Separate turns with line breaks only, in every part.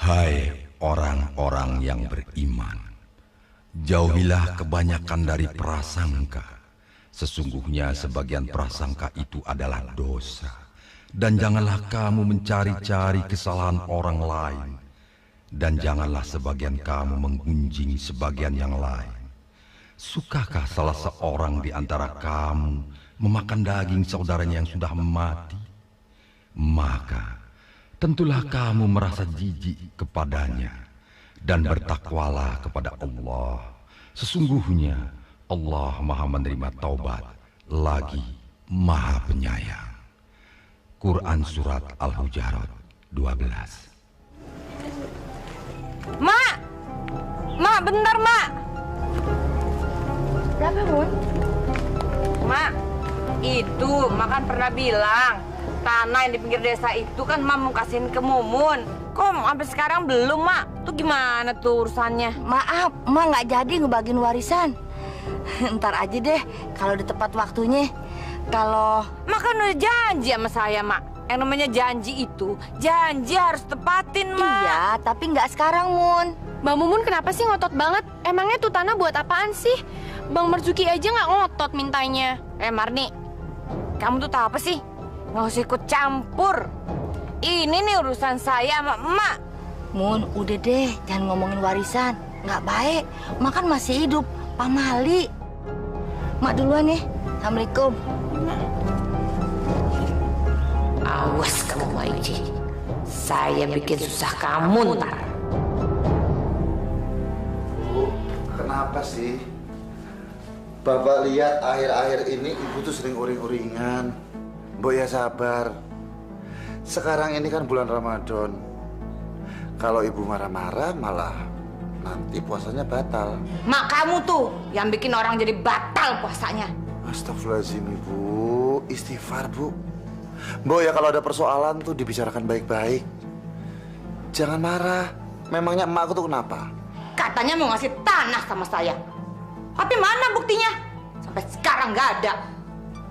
Hai orang-orang yang beriman, jauhilah kebanyakan dari prasangka. Sesungguhnya sebagian prasangka itu adalah dosa. Dan janganlah kamu mencari-cari kesalahan orang lain. Dan janganlah sebagian kamu menggunjing sebagian yang lain. Sukakah salah seorang di antara kamu memakan daging saudaranya yang sudah mati? Maka tentulah kamu merasa jijik kepadanya. Dan bertakwalah kepada Allah. Sesungguhnya Allah Maha menerima taubat lagi Maha penyayang. Quran Surat Al-Hujarat 12.
Mak! Mak, bentar, Mak!
Kenapa, Mun?
Mak, itu Mak kan pernah bilang tanah yang di pinggir desa itu kan Mak mau kasihin ke Mumun. Kok sampai sekarang belum, Mak? Tuh gimana tuh urusannya?
Maaf, Mak nggak jadi ngebagiin warisan. Ntar aja deh, kalau di tepat waktunya. Kalau
Mak kan udah janji sama saya, Mak. Yang namanya janji itu, janji harus tepatin, Mak.
iya, tapi nggak sekarang, Mun.
Bang Mumun kenapa sih ngotot banget? Emangnya tuh tanah buat apaan sih? Bang Marzuki aja nggak ngotot mintanya.
Marni, kamu tuh tahu apa sih? Nggak usah ikut campur. Ini nih urusan saya sama Emak.
Mun, udah deh, jangan ngomongin warisan. Nggak baik, Mak kan masih hidup. Pamali. Mak duluan ya. Assalamualaikum.
Awas kamu, Maiji. Saya bikin susah kamu ntar.
Bu, kenapa sih? Bapak lihat akhir-akhir ini ibu tuh sering uring-uringan. Mbok ya sabar. Sekarang ini kan bulan Ramadan. Kalau ibu marah-marah malah nanti puasanya batal.
Mak kamu tuh yang bikin orang jadi batal puasanya.
Astagfirullahaladzim ibu, istighfar bu. Mbok ya kalau ada persoalan tuh dibicarakan baik-baik. Jangan marah. Memangnya emak aku tuh kenapa?
Katanya mau ngasih tanah sama saya. Tapi mana buktinya? Sampai sekarang nggak ada.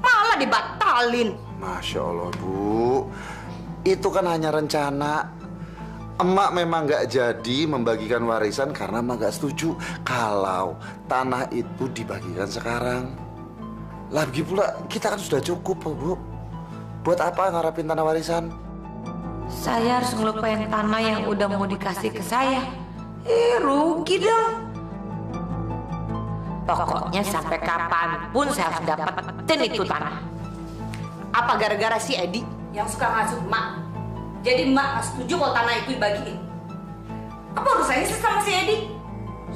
Malah dibatalin.
Masya Allah bu, itu kan hanya rencana. Emak memang nggak jadi membagikan warisan karena emak nggak setuju kalau tanah itu dibagikan sekarang. Lagi pula kita kan sudah cukup bu. Buat apa ngarapin tanah warisan?
Saya harus ngelupain tanah yang udah mau dikasih ke saya. Rugi dong. Pokoknya sampai kapanpun saya harus dapetin itu tanah. Apa gara-gara si Edi yang suka ngasuh emak? Jadi emak nggak setuju kalau tanah itu dibagiin. Apa urusannya sih sama si Edi?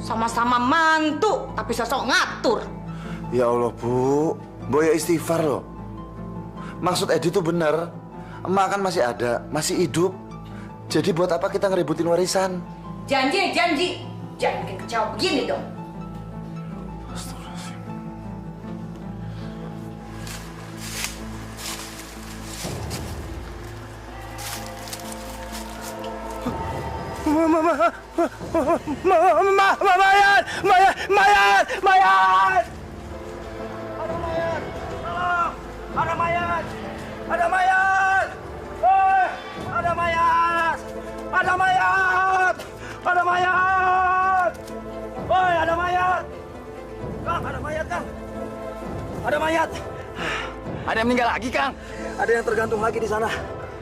Sama-sama mantu, tapi sosok ngatur.
Ya Allah bu, ya istighfar loh. Maksud Edi itu benar. Emak kan masih ada, masih hidup. Jadi buat apa kita ngeributin warisan?
Janji, janji. Jangan bikin kecewa begini dong.
Astagfirullahaladzim.
Mayat! Mayat! Mayat! Ada mayat! Tolong! Ada mayat! Ada mayat! Hei! Ada mayat! Ada mayat! Ada mayat! Hei, ada mayat! Kang, ada mayat, Kang! Ada mayat!
Ada yang meninggal lagi, Kang?
Ada yang tergantung lagi di sana.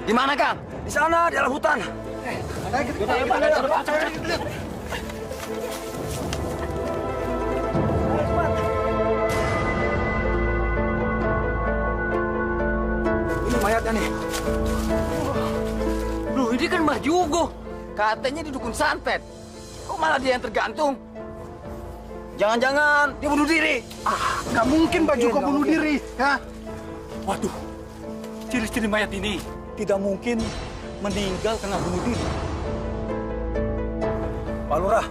Di mana, Kang?
Di sana, di dalam hutan. Ini mayatnya nih.
Loh, ini kan Mbah Jugo. Katanya di dukun santet. Kok malah dia yang tergantung? Jangan-jangan dia bunuh diri.
Nggak mungkin Mbak Jugo bunuh diri, ya?
Waduh, ciri-ciri mayat ini tidak mungkin meninggal karena bunuh diri.
Pak Lurah,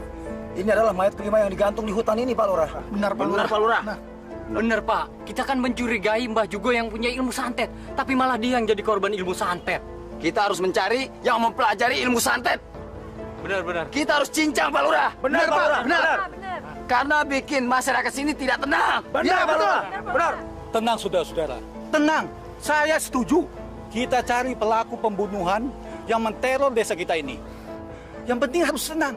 ini adalah mayat kelima yang digantung di hutan ini, Pak Lurah. Benar, Pak Lurah.
Benar, Pak Lurah. Benar, Pak. Kita kan mencurigai Mbah Jugo yang punya ilmu santet, tapi malah dia yang jadi korban ilmu santet.
Kita harus mencari yang mempelajari ilmu santet.
Benar.
Kita harus cincang, Pak Lurah.
Benar, Pak Lurah. Benar.
Karena bikin masyarakat sini tidak tenang.
Benar, Pak Lurah. Benar.
Tenang, saudara-saudara. Tenang. Saya setuju. Kita cari pelaku pembunuhan yang menteror desa kita ini.
Yang penting harus senang.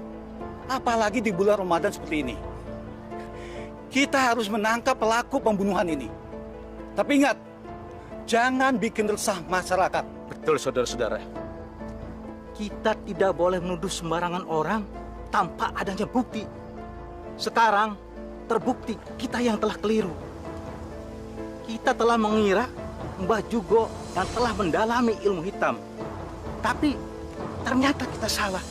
Apalagi di bulan Ramadan seperti ini. Kita harus menangkap pelaku pembunuhan ini. Tapi ingat, jangan bikin resah masyarakat.
Betul, saudara-saudara.
Kita tidak boleh menuduh sembarangan orang tanpa adanya bukti. Sekarang terbukti kita yang telah keliru. Kita telah mengira Mbah Jugo yang telah mendalami ilmu hitam. Tapi ternyata kita salah.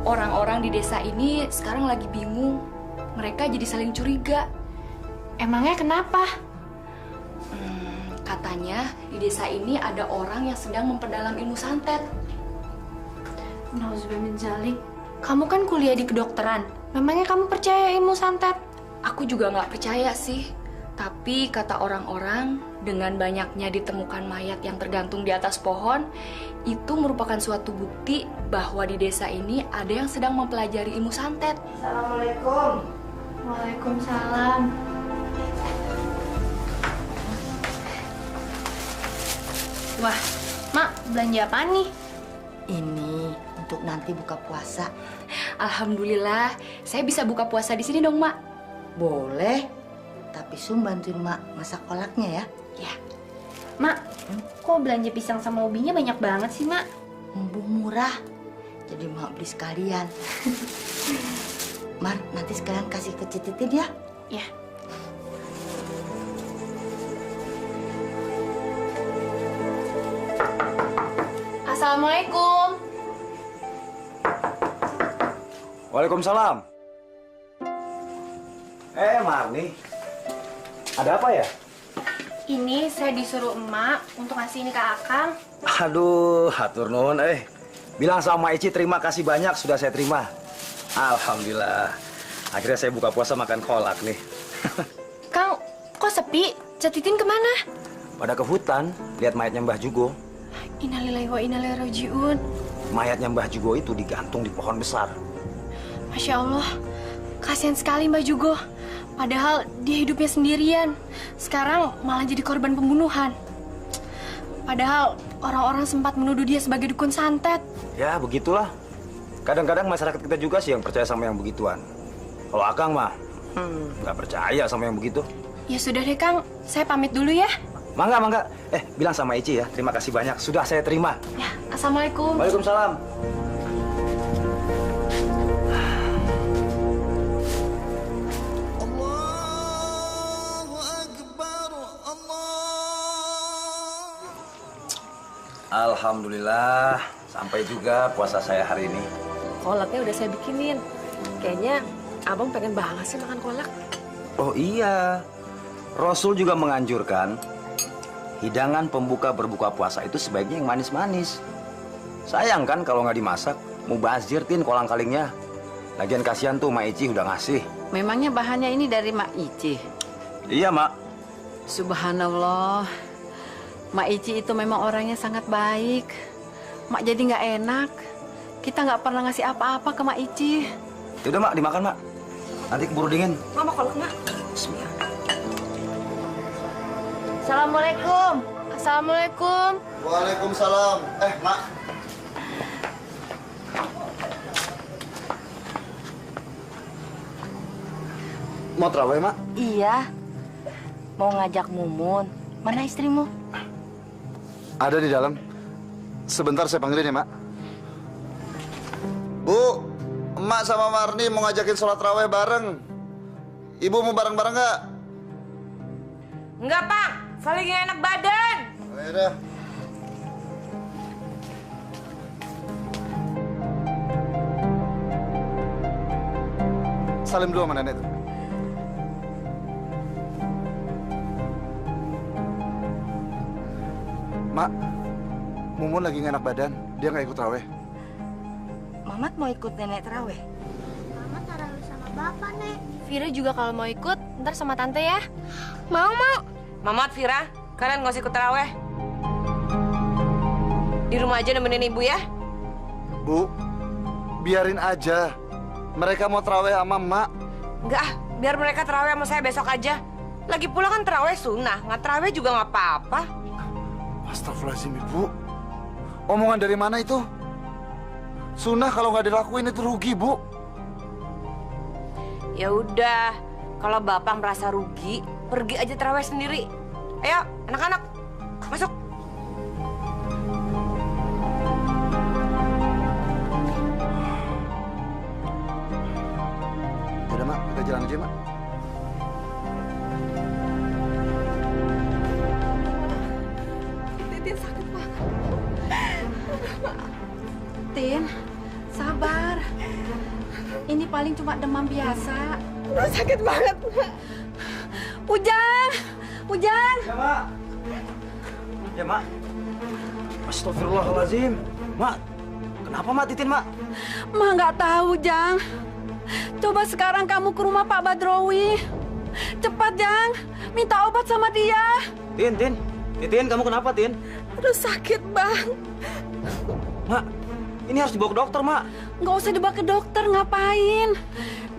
Orang-orang di desa ini sekarang lagi bingung. Mereka jadi saling curiga. Emangnya kenapa? Katanya di desa ini ada orang yang sedang memperdalam ilmu santet. Nauzubillah min dzalik. Kamu kan kuliah di kedokteran. Memangnya kamu percaya ilmu santet? Aku juga nggak percaya sih. Tapi kata orang-orang, dengan banyaknya ditemukan mayat yang tergantung di atas pohon, itu merupakan suatu bukti bahwa di desa ini ada yang sedang mempelajari ilmu santet.
Assalamualaikum.
Waalaikumsalam. Wah, Mak, belanja apa nih?
Ini untuk nanti buka puasa.
Alhamdulillah, saya bisa buka puasa di sini dong, Mak.
Boleh, tapi Sum bantuin Mak masak kolaknya ya.
Ya. Mak, kok belanja pisang sama ubinya banyak banget sih, Mak?
Mumpung murah, jadi Mak beli sekalian. Mar, nanti sekalian kasih ke Cititin ya.
Ya. Assalamualaikum.
Waalaikumsalam. Marni. Ada apa ya?
Ini saya disuruh emak untuk ngasih ini ke Akang.
Aduh, hatur nuhun. Bilang sama Ici terima kasih banyak, sudah saya terima. Alhamdulillah. Akhirnya saya buka puasa makan kolak nih.
Kang, kok sepi? Cetitin kemana?
Pada ke hutan, lihat mayatnya Mbah Jugo.
Innalillahi wa inna ilaihi rajiun.
Mayatnya Mbah Jugo itu digantung di pohon besar.
Masya Allah, kasihan sekali Mbah Jugo. Padahal dia hidupnya sendirian. Sekarang malah jadi korban pembunuhan. Padahal orang-orang sempat menuduh dia sebagai dukun santet.
Ya, begitulah. Kadang-kadang masyarakat kita juga sih yang percaya sama yang begituan. Kalau Akang mah, nggak percaya sama yang begitu.
Ya sudah deh Kang, saya pamit dulu ya.
Mangga, mangga. Bilang sama Ici ya, terima kasih banyak. Sudah saya terima.
Ya, Assalamualaikum.
Waalaikumsalam. Alhamdulillah, sampai juga puasa saya hari ini.
Kolaknya udah saya bikinin. Kayaknya abang pengen banget sih makan kolak.
Oh iya, Rasul juga menganjurkan hidangan pembuka berbuka puasa itu sebaiknya yang manis-manis. Sayang kan kalau nggak dimasak, Mubazir, Tin, kolang kalingnya. Lagian kasihan tuh, Mak Ici udah ngasih.
Memangnya bahannya ini dari Mak Ici?
Iya, Mak.
Subhanallah. Mak Ici itu memang orangnya sangat baik. Mak jadi nggak enak. Kita nggak pernah ngasih apa-apa ke Mak Ici.
Yaudah, Mak, dimakan, Mak. Nanti keburu dingin.
Mama kalau kena.
Bismillah.
Assalamualaikum.
Assalamualaikum.
Waalaikumsalam. Mak. Mau terawih, Mak?
Iya. Mau ngajak Mumun. Mana istrimu?
Ada di dalam. Sebentar saya panggilin ya, Mak. Bu, Emak sama Marni mau ngajakin sholat raweh bareng. Ibu mau bareng-bareng nggak?
Enggak, Pak. Saling nggak enak badan.
Ya udah. Salim dulu sama nenek tuh. Mak, Mumun lagi nggak enak badan. Dia nggak ikut raweh.
Mamat mau ikut nenek terawih?
Mama tarawih sama bapak, Nek.
Vira juga kalau mau ikut, ntar sama tante ya.
Mau.
Mamat, Vira, kalian nggak usah ikut taraweh. Di rumah aja nemenin ibu ya.
Bu, biarin aja. Mereka mau terawih sama Mak.
Enggak, biar mereka taraweh sama saya besok aja. Lagi pula kan taraweh sunnah, nggak taraweh juga nggak apa-apa.
Astagfirullahaladzim, Ibu. Omongan dari mana itu? Sunnah kalau nggak dilakuin itu rugi, Bu.
Ya udah, kalau bapak merasa rugi, pergi aja taraweh sendiri. Ayo, anak-anak, masuk.
Udah, Mak, kita jalan aja, Mak.
Tin sakit banget. Tin, sabar. Ini paling cuma demam biasa.
Sakit banget.
Ujang!
Ya, Mak. Ya, Mak. Astagfirullahaladzim. Mak, kenapa, Mak, Titin, Mak?
Mak nggak tahu, Jang. Coba sekarang kamu ke rumah Pak Badrowi. Cepat, Jang. Minta obat sama dia.
Tin, kamu kenapa, Tin?
Aduh, sakit, Bang.
Mak, ini harus dibawa ke dokter, Mak.
Nggak usah dibawa ke dokter, ngapain?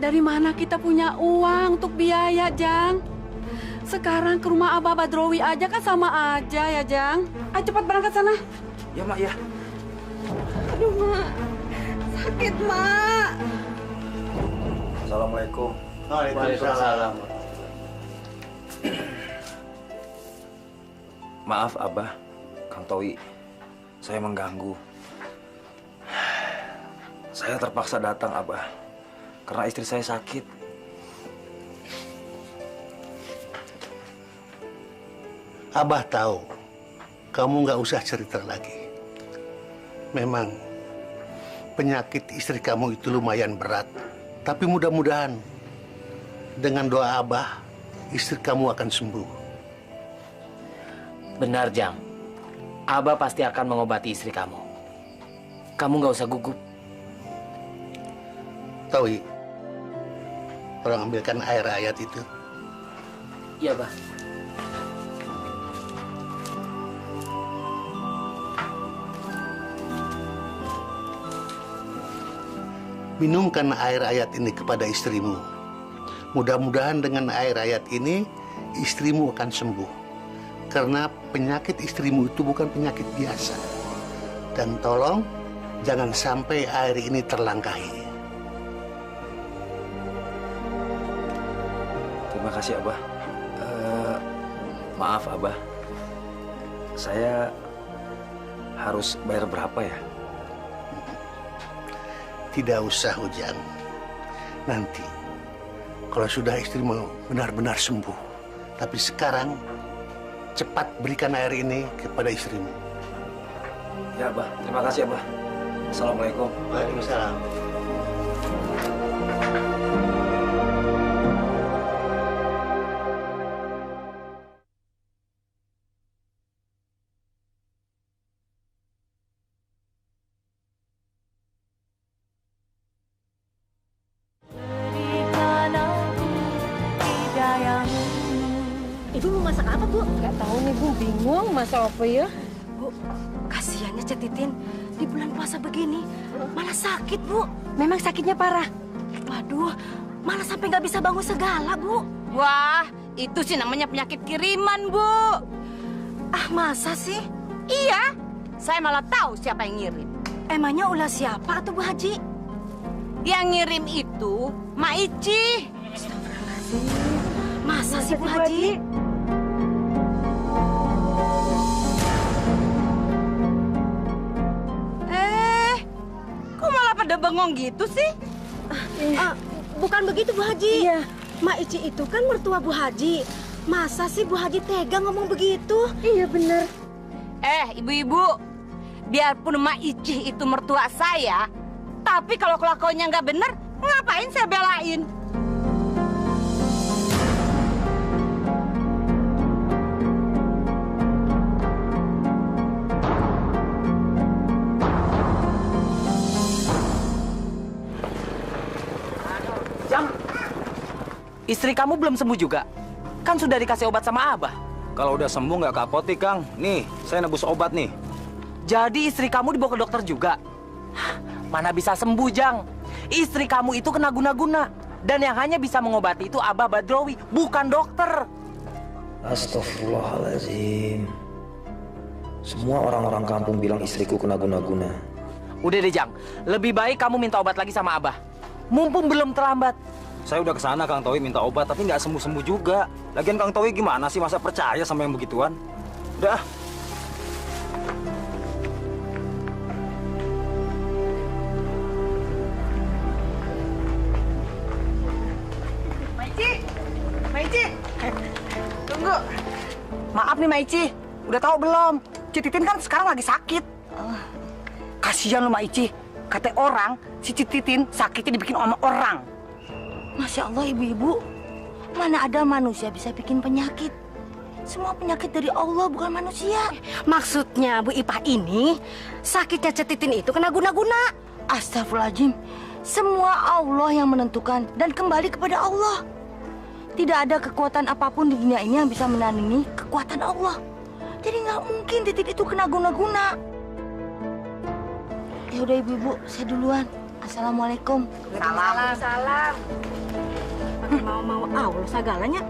Dari mana kita punya uang untuk biaya, Jang? Sekarang ke rumah Abah Badrowi aja kan sama aja ya, Jang. Ayo cepat berangkat sana.
Ya, Mak, ya.
Aduh, Mak. Sakit, Mak.
Assalamualaikum.
Waalaikumsalam.
Maaf, Abah, Kang Towi. Saya mengganggu. Saya terpaksa datang, Abah. Karena istri saya sakit.
Abah tahu, kamu nggak usah cerita lagi. Memang penyakit istri kamu itu lumayan berat. Tapi mudah-mudahan dengan doa Abah, istri kamu akan sembuh.
Benar, Jang. Abah pasti akan mengobati istri kamu. Kamu nggak usah gugup.
Tahu, orang ambilkan air ayat itu.
Iya, Bah.
Minumkan air ayat ini kepada istrimu. Mudah-mudahan dengan air ayat ini, istrimu akan sembuh. Karena penyakit istrimu itu bukan penyakit biasa. Dan tolong, jangan sampai air ini terlangkahi.
Terima kasih, Abah. Maaf, Abah. Saya harus bayar berapa ya?
Tidak usah, Ujang. Nanti, kalau sudah istrimu benar-benar sembuh. Tapi sekarang, cepat berikan air ini kepada istrimu.
Ya, Abah. Terima kasih, Abah. Assalamualaikum.
Waalaikumsalam.
Nggak tahu nih Bu, bingung masa apa ya?
Bu, kasihannya Cetitin di bulan puasa begini malah sakit Bu.
Memang sakitnya parah?
Waduh, malah sampai nggak bisa bangun segala Bu.
Wah, itu sih namanya penyakit kiriman, Bu.
Ah, masa sih?
Iya, saya malah tahu siapa yang ngirim.
Emangnya ulah siapa tuh Bu Haji?
Yang ngirim itu Mak Ici.
Masa sih Bu Haji?
Kok malah pada bengong gitu sih?
Bukan begitu Bu Haji. Iya. Mak Ici itu kan mertua Bu Haji. Masa sih Bu Haji tega ngomong begitu? Iya bener.
Ibu-ibu, biarpun Mak Ici itu mertua saya, tapi kalau kelakuannya nggak bener, ngapain saya belain?
Jang, istri kamu belum sembuh juga? Kan sudah dikasih obat sama Abah. Kalau udah sembuh nggak ke apotek, Kang. Nih, saya nebus obat nih. Jadi istri kamu dibawa ke dokter juga? Mana bisa sembuh, Jang? Istri kamu itu kena guna-guna. Dan yang hanya bisa mengobati itu Abah Badrowi, bukan dokter.
Astagfirullahaladzim. Semua orang-orang kampung bilang istriku kena guna-guna.
Udah deh, Jang. Lebih baik kamu minta obat lagi sama Abah. Mumpung belum terlambat. Saya udah kesana, Kang Towi minta obat, tapi nggak sembuh-sembuh juga. Lagian Kang Towi gimana sih, masa percaya sama yang begituan? Udah.
Maici, tunggu. Maaf nih Maici, udah tahu belum? Cititin kan sekarang lagi sakit. Kasihan lo Maici, kata orang si Cititin sakitnya dibikin sama orang.
Masya Allah ibu-ibu, mana ada manusia bisa bikin penyakit? Semua penyakit dari Allah, bukan manusia.
Maksudnya Bu Ipah ini, sakitnya Cetitin itu kena guna-guna.
Astagfirullahaladzim, semua Allah yang menentukan dan kembali kepada Allah. Tidak ada kekuatan apapun di dunia ini yang bisa menandingi kekuatan Allah. Jadi nggak mungkin Titin itu kena guna-guna. Ya udah ibu-ibu, saya duluan. Assalamualaikum.
Salam.
Mau Allah segalanya.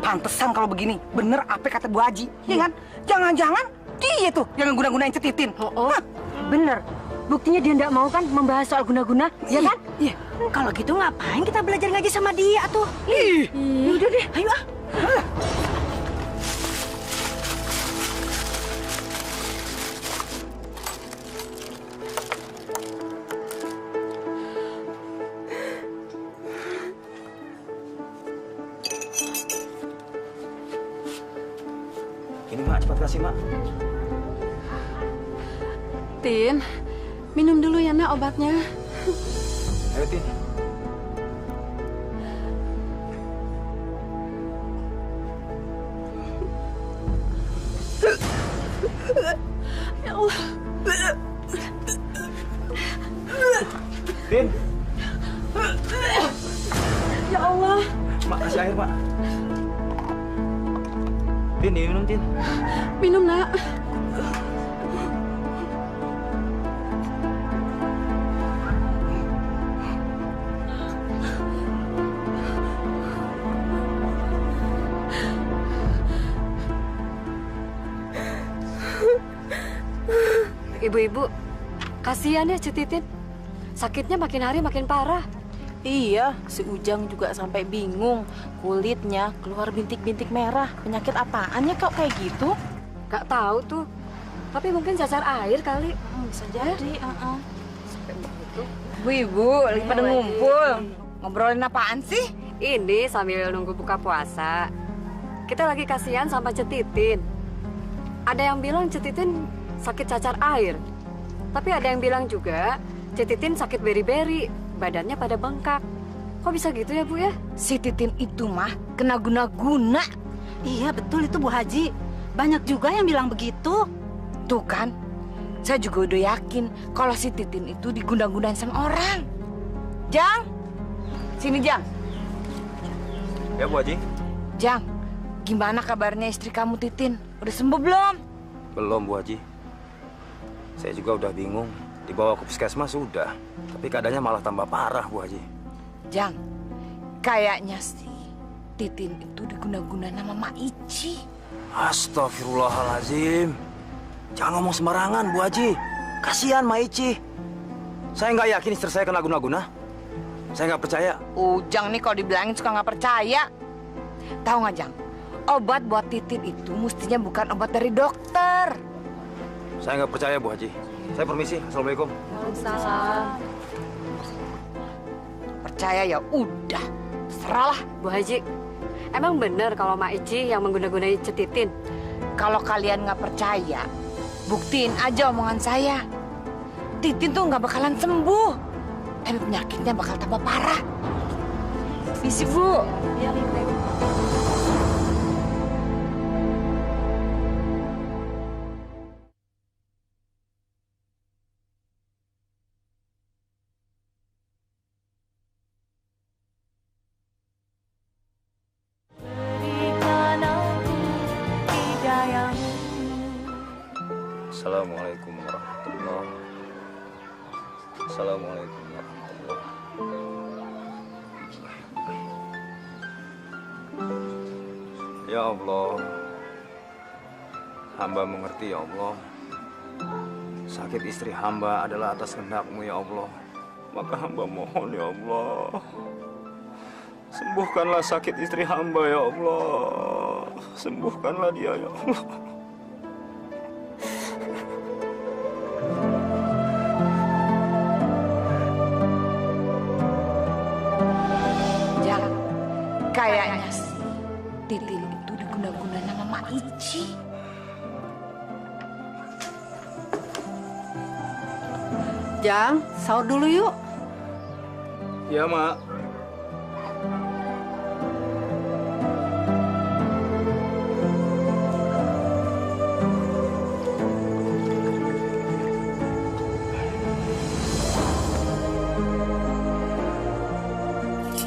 Pantesan kalau begini, bener apa kata Bu Haji, ya kan? Jangan-jangan dia tuh yang guna-gunain Cetitin.
Oh, bener. Buktinya dia nggak mau kan membahas soal guna-guna, ya kan?
Iya. Kalau gitu ngapain kita belajar ngaji sama dia tuh?
Udah deh,
Ayo ah.
Ini Mak, cepat kasih Mak.
Tin, minum dulu ya nak obatnya.
Ayo Tin.
Ya Allah.
Tin.
Ya Allah.
Mak, kasih air Mak. Tin, diminum Tin.
Minum nak.
Ibu-ibu, kasihan ya Cetitin. Sakitnya makin hari makin parah.
Iya, si Ujang juga sampai bingung. Kulitnya keluar bintik-bintik merah. Penyakit apaan ya kok kayak gitu?
Gak tahu tuh. Tapi mungkin cacar air kali.
Bisa jadi.
Bu-ibu, lagi pada ngumpul. Ngobrolin apaan sih?
Ini sambil nunggu buka puasa. Kita lagi kasihan sama Cetitin. Ada yang bilang Cetitin sakit cacar air. Tapi ada yang bilang juga Cetitin sakit beri-beri. Badannya pada bengkak. Kok bisa gitu ya Bu ya?
Si Titin itu mah kena guna-guna.
Iya betul itu Bu Haji. Banyak juga yang bilang begitu.
Tuh kan, saya juga udah yakin kalau si Titin itu diguna-gunain sama orang. Jang, sini Jang.
Ya Bu Haji.
Jang,
Gimana kabarnya istri kamu, Titin? Udah sembuh belum?
Belum, Bu Haji. Saya juga udah bingung. Dibawa ke puskesmas sudah, tapi keadaannya malah tambah parah, Bu Haji.
Jang, kayaknya sih Titin itu diguna-guna nama Mak Ici.
Astagfirullahaladzim. Jangan ngomong sembarangan, Bu Haji. Kasihan Mak Ici. Saya nggak yakin istri saya kena guna-guna. Saya nggak percaya.
Ujang nih kalau dibilangin suka nggak percaya. Tahu nggak, Jang? Obat buat Titin itu mestinya bukan obat dari dokter.
Saya nggak percaya, Bu Haji. Saya permisi. Assalamualaikum.
Waalaikumsalam.
Percaya ya udah, terserahlah.
Bu Haji, emang benar kalau Mak Ici yang mengguna-gunai Cetitin?
Kalau kalian nggak percaya, buktiin aja omongan saya. Titin tuh nggak bakalan sembuh, tapi penyakitnya bakal tambah parah. Misi, Bu.
Iya,
Assalamualaikum warahmatullahi. Assalamualaikum warahmatullahi. Ya Allah, hamba mengerti ya Allah. Sakit istri hamba adalah atas kehendak-Mu ya Allah. Maka hamba mohon ya Allah, sembuhkanlah sakit istri hamba ya Allah. Sembuhkanlah dia ya Allah.
Kayaknya sih Titin itu diguna-guna nama Mak Ici.
Jang, sahur dulu yuk.
Ya, Mak.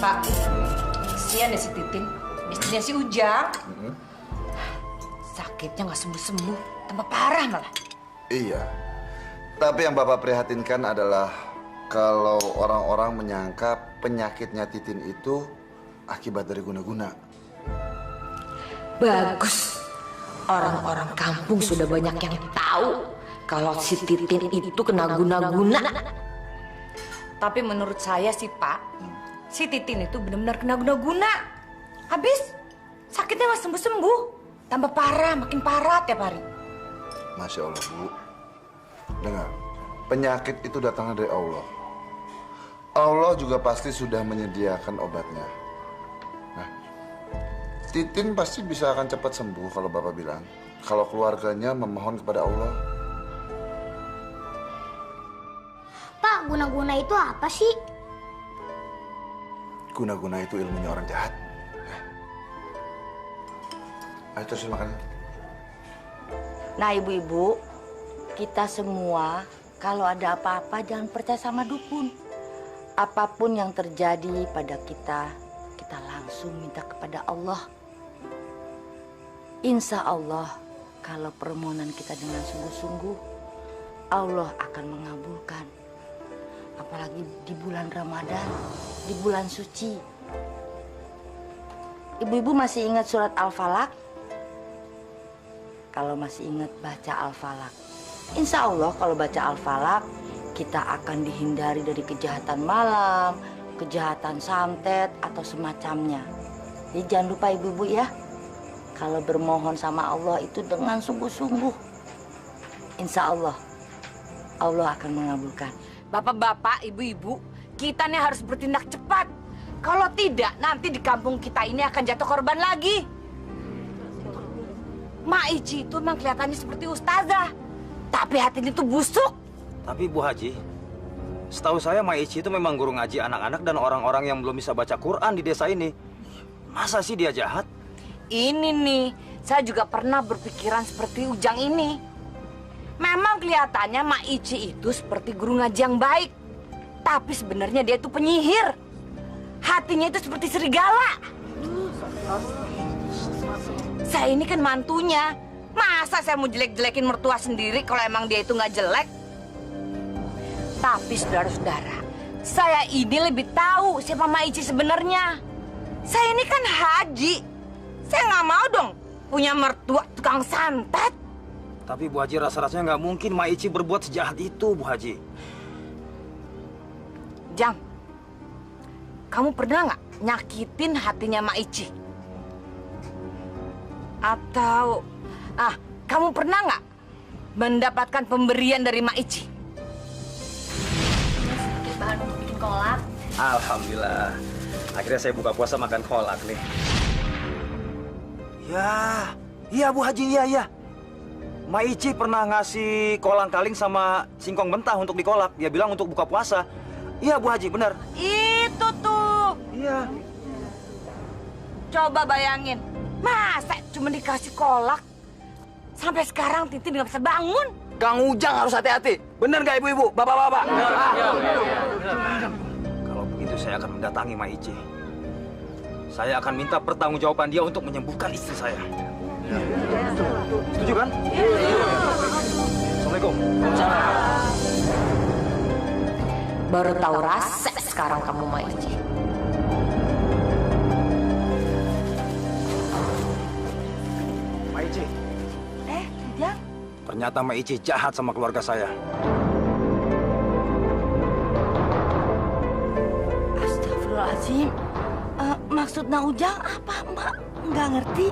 Pak, kasihan deh si Titin, istrinya si Ujang. Sakitnya nggak sembuh-sembuh, tambah parah malah.
Iya, tapi yang Bapak prihatinkan adalah kalau orang-orang menyangka penyakitnya Titin itu akibat dari guna-guna.
Bagus, orang-orang kampung sudah banyak yang tahu kalau si Titin itu kena guna-guna. Tapi menurut saya sih Pak, si Titin itu benar-benar kena guna-guna. Habis sakitnya nggak sembuh-sembuh, tambah parah, makin parah tiap hari.
Masya Allah, Bu. Dengar, penyakit itu datangnya dari Allah. Allah juga pasti sudah menyediakan obatnya. Nah, Titin pasti bisa akan cepat sembuh kalau Bapak bilang. Kalau keluarganya memohon kepada Allah.
Pak, guna-guna itu apa sih?
Guna-guna itu ilmunya orang jahat. Ayo terusin makan.
Nah ibu-ibu, kita semua kalau ada apa-apa jangan percaya sama dukun. Apapun yang terjadi pada kita, kita langsung minta kepada Allah. Insya Allah, kalau permohonan kita dengan sungguh-sungguh, Allah akan mengabulkan. Apalagi di bulan Ramadan, di bulan suci. Ibu-ibu masih ingat surat Al-Falaq? Kalau masih ingat baca Al-Falaq, insya Allah kalau baca Al-Falaq, kita akan dihindari dari kejahatan malam, kejahatan santet, atau semacamnya. Jadi jangan lupa ibu-ibu ya, kalau bermohon sama Allah itu dengan sungguh-sungguh, insya Allah, Allah akan mengabulkan. Bapak-bapak, ibu-ibu, kita nih harus bertindak cepat. Kalau tidak, nanti di kampung kita ini akan jatuh korban lagi. Mak Ici itu memang kelihatannya seperti ustazah, tapi hatinya tuh busuk.
Tapi Bu Haji, setahu saya Mak Ici itu memang guru ngaji anak-anak dan orang-orang yang belum bisa baca Quran di desa ini. Masa sih dia jahat?
Ini nih, saya juga pernah berpikiran seperti Ujang ini. Memang kelihatannya Mak Ici itu seperti guru ngaji yang baik, tapi sebenarnya dia itu penyihir. Hatinya itu seperti serigala.
Saya ini kan mantunya. Masa saya mau jelek-jelekin mertua sendiri kalau emang dia itu nggak jelek? Tapi saudara-saudara, saya ini lebih tahu siapa Mak Ici sebenarnya. Saya ini kan haji. Saya nggak mau dong punya mertua tukang santet.
Tapi Bu Haji, rasa-rasanya nggak mungkin Mak Ici berbuat sejahat itu, Bu Haji.
Jang, kamu pernah nggak nyakitin hatinya Mak Ici? Atau, kamu pernah nggak mendapatkan pemberian dari Mak Ici?
Sedikit bahan untuk bikin kolak.
Alhamdulillah. Akhirnya saya buka puasa makan kolak nih. Ya, iya Bu Haji, iya. Mak Ici pernah ngasih kolang-kaling sama singkong mentah untuk dikolak. Dia bilang untuk buka puasa. Iya Bu Haji, benar.
Itu tuh.
Iya.
Coba bayangin, masa cuma dikasih kolak? Sampai sekarang Titin nggak bisa bangun.
Kang Ujang harus hati-hati. Benar nggak ibu-ibu, bapak-bapak? Kalau begitu saya akan mendatangi Mak Ici. Saya akan minta pertanggungjawaban dia untuk menyembuhkan istri saya. Setuju kan? Assalamualaikum.
Baru tahu rasa sekarang kamu Mak Ici.
Mak Ici.
Jang?
Ternyata Mak Ici jahat sama keluarga saya.
Astagfirullahaladzim. Maksud Ujang apa, Mbak? Nggak ngerti.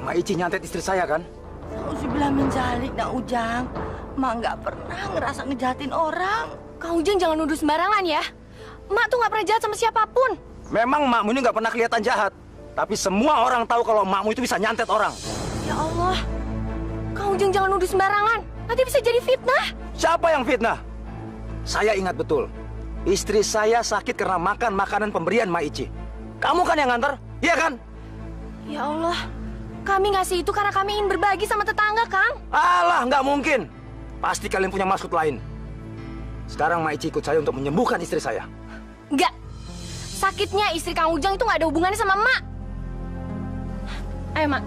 Mak Ici nyantet istri saya kan?
Nauzubillah min zalik, Ujang. Mak nggak pernah ngerasa ngejahatin orang.
Kang Ujang jangan nuduh sembarangan ya. Mak tuh nggak pernah jahat sama siapapun.
Memang makmu ini nggak pernah kelihatan jahat. Tapi semua orang tahu kalau makmu itu bisa nyantet orang.
Ya Allah. Kang Ujang jangan nuduh sembarangan. Nanti bisa jadi fitnah.
Siapa yang fitnah? Saya ingat betul. Istri saya sakit karena makan makanan pemberian Mak Ici. Kamu kan yang nganter? Iya kan?
Ya Allah. Kami ngasih itu karena kami ingin berbagi sama tetangga, Kang.
Alah, nggak mungkin. Pasti kalian punya maksud lain. Sekarang Mak Ici ikut saya untuk menyembuhkan istri saya.
Enggak. Sakitnya istri Kang Ujang itu nggak ada hubungannya sama Mak. Ayo, Mak.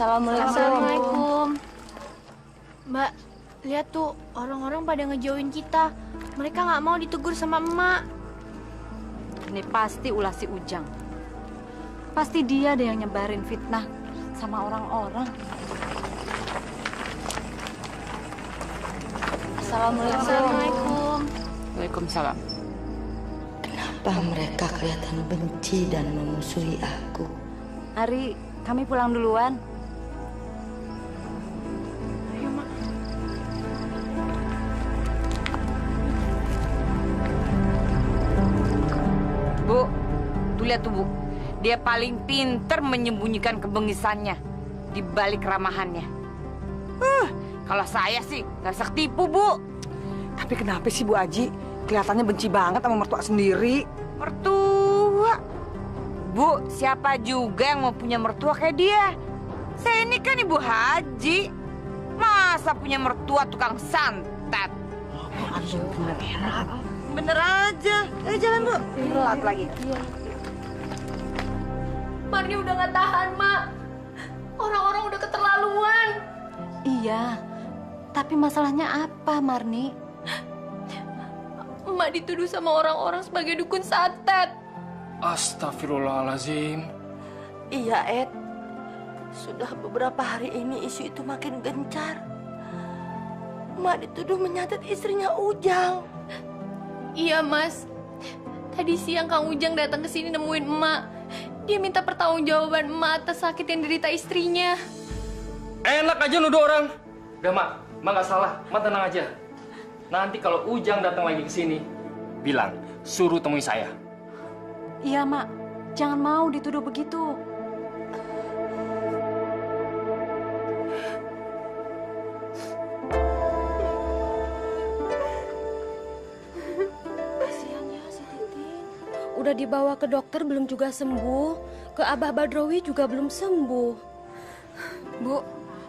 Assalamualaikum.
Mbak, lihat tuh orang-orang pada ngejauhin kita. Mereka nggak mau ditegur sama emak.
Ini pasti ulah si Ujang. Pasti dia deh yang nyebarin fitnah sama orang-orang.
Assalamualaikum.
Waalaikumsalam.
Kenapa mereka kelihatan benci dan memusuhi aku?
Ari, kami pulang duluan.
Bu, tuh lihat tuh Bu. Dia paling pinter menyembunyikan kebengisannya di balik ramahannya. Kalau saya sih nggak bisa ketipu, Bu.
Tapi kenapa sih Bu Haji? Kelihatannya benci banget sama mertua sendiri.
Mertua? Bu, siapa juga yang mau punya mertua kayak dia? Saya ini kan Ibu Haji. Masa punya mertua tukang santet? Bener aja. Ayo jalan, Bu. Telat lagi.
Marni udah nggak tahan, Mak. Orang-orang udah keterlaluan.
Iya, tapi masalahnya apa, Marni?
Emak dituduh sama orang-orang sebagai dukun santet.
Astagfirullahaladzim.
Iya, Ed. Sudah beberapa hari ini isu itu makin gencar. Mak dituduh menyantet istrinya Ujang.
Iya, Mas. Tadi siang Kang Ujang datang ke sini nemuin emak. Dia minta pertanggungjawaban emak atas sakit yang derita istrinya.
Enak aja nuduh orang. Udah, Mak nggak salah. Mak tenang aja. Nanti kalau Ujang datang lagi ke sini, bilang, suruh temui saya.
Iya, Mak. Jangan mau dituduh begitu.
Udah dibawa ke dokter belum juga sembuh. Ke Abah Badrowi juga belum sembuh.
Bu,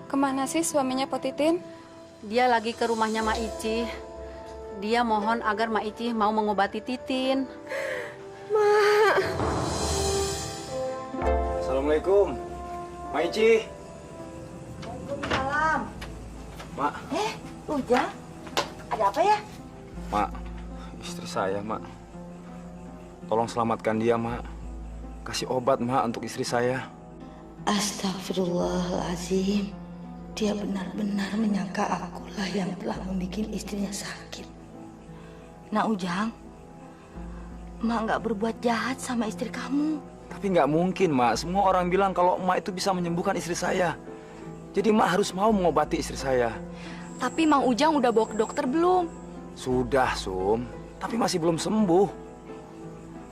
kemana sih suaminya Potitin?
Dia lagi ke rumahnya Mak Ici. Dia mohon agar Mak Ici mau mengobati Titin.
Mak.
Assalamualaikum, Mak Ici.
Waalaikumsalam.
Mak.
Ujang, ada apa ya?
Mak, istri saya, Mak. Tolong selamatkan dia, Mak. Kasih obat, Mak, untuk istri saya.
Astagfirullahaladzim. Dia benar-benar menyangka akulah yang telah membuat istrinya sakit. Nah Ujang, Mak nggak berbuat jahat sama istri kamu.
Tapi nggak mungkin, Mak. Semua orang bilang kalau Mak itu bisa menyembuhkan istri saya. Jadi Mak harus mau mengobati istri saya.
Tapi Mang Ujang udah bawa ke dokter belum?
Sudah, Sum. Tapi masih belum sembuh.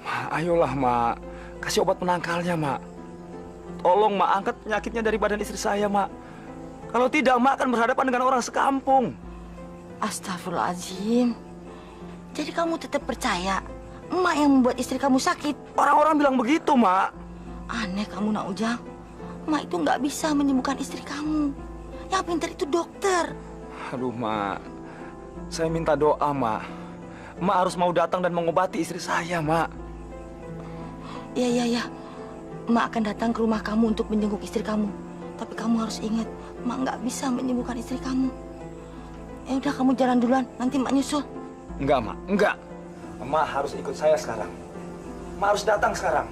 Mak, ayolah, Mak. Kasih obat penangkalnya, Mak. Tolong, Mak, angkat penyakitnya dari badan istri saya, Mak. Kalau tidak, Mak akan berhadapan dengan orang sekampung.
Astagfirullahaladzim. Jadi kamu tetap percaya Emak yang membuat istri kamu sakit?
Orang-orang bilang begitu, Mak.
Aneh kamu, Nak Ujang. Emak itu nggak bisa menyembuhkan istri kamu. Yang pintar itu dokter.
Aduh, Mak. Saya minta doa, Mak. Mak harus mau datang dan mengobati istri saya, Mak.
Iya. Emak akan datang ke rumah kamu untuk menjenguk istri kamu. Tapi kamu harus ingat, Emak nggak bisa menyembuhkan istri kamu. Ya udah, kamu jalan duluan. Nanti Emak nyusul.
Enggak, Mak. Enggak. Emak harus ikut saya sekarang. Emak harus datang sekarang.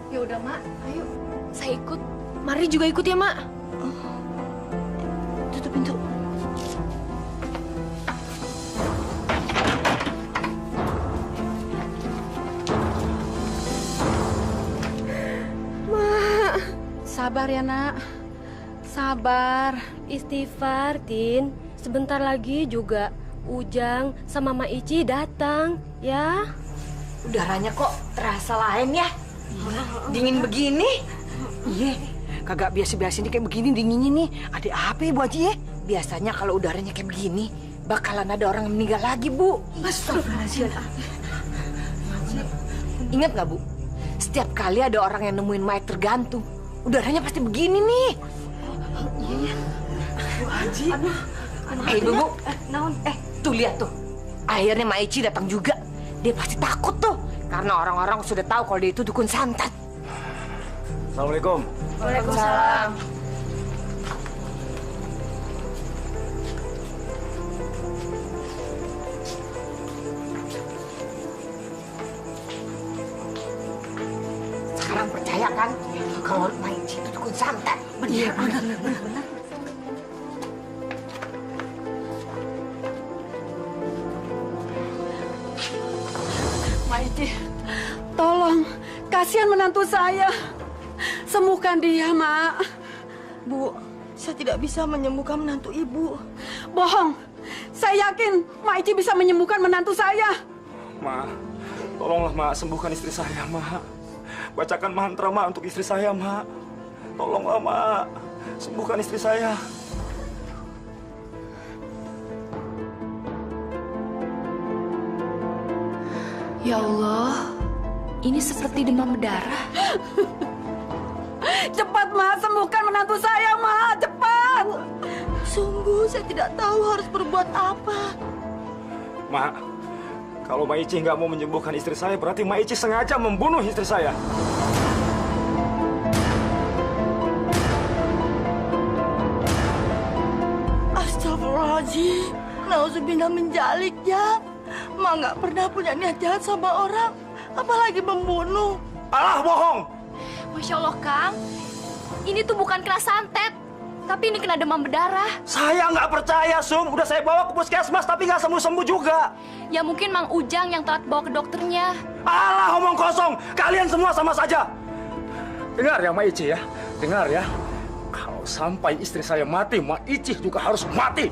Ya udah, Mak. Ayo. Saya ikut. Mari juga ikut ya, Mak.
Tutup pintu.
Mak.
Sabar ya, Nak. Sabar.
Istighfar, Tin. Sebentar lagi juga Ujang sama Mak Ici datang, ya.
Udaranya kok terasa lain ya? Dingin begini?
Iya, kagak biasa-biasa ini kayak begini dinginnya nih. Ada apa ya, Bu Haji ya?
Biasanya kalau udaranya kayak begini, bakalan ada orang yang meninggal lagi, Bu.
Astagfirullahaladzim.
Ingat nggak, Bu? Setiap kali ada orang yang nemuin mayat tergantung, udaranya pasti begini nih.
Iya. Bu Haji. Aduh.
Ibu, Bu. Tuh lihat tuh. Akhirnya Mak Ici datang juga. Dia pasti takut tuh. Karena orang-orang sudah tahu kalau dia itu dukun santet.
Assalamualaikum.
Waalaikumsalam. Sekarang percaya kan kalau Mak Ici itu dukun santet?
Iya, benar.
Mak Ici, tolong, kasihan menantu saya. Sembuhkan dia, Mak.
Bu, saya tidak bisa menyembuhkan menantu Ibu.
Bohong. Saya yakin Mak Ici bisa menyembuhkan menantu saya.
Ma, tolonglah, Ma, sembuhkan istri saya, Ma. Bacakan mantra, Ma, untuk istri saya, Ma. Tolonglah, Ma, sembuhkan istri saya.
Ya Allah, ini seperti demam berdarah.
Cepat, Ma, sembuhkan menantu saya, Ma. Cepat.
Sungguh saya tidak tahu harus berbuat apa.
Ma, kalau Mak Ici nggak mau menyembuhkan istri saya, berarti Mak Ici sengaja membunuh istri saya.
Astagfirullahaladzim. Nauzubillah menjalik, ya. Mak nggak pernah punya niat jahat sama orang, apalagi membunuh.
Alah, bohong.
Masya Allah, Kang. Ini tuh bukan kena santet, tapi ini kena demam berdarah.
Saya nggak percaya, Sum. Udah saya bawa ke puskesmas, tapi nggak sembuh-sembuh juga.
Ya mungkin Mang Ujang yang telat bawa ke dokternya.
Alah, omong kosong. Kalian semua sama saja. Dengar ya, Mak Ici ya. Dengar ya. Kalau sampai istri saya mati, Mak Ici juga harus mati.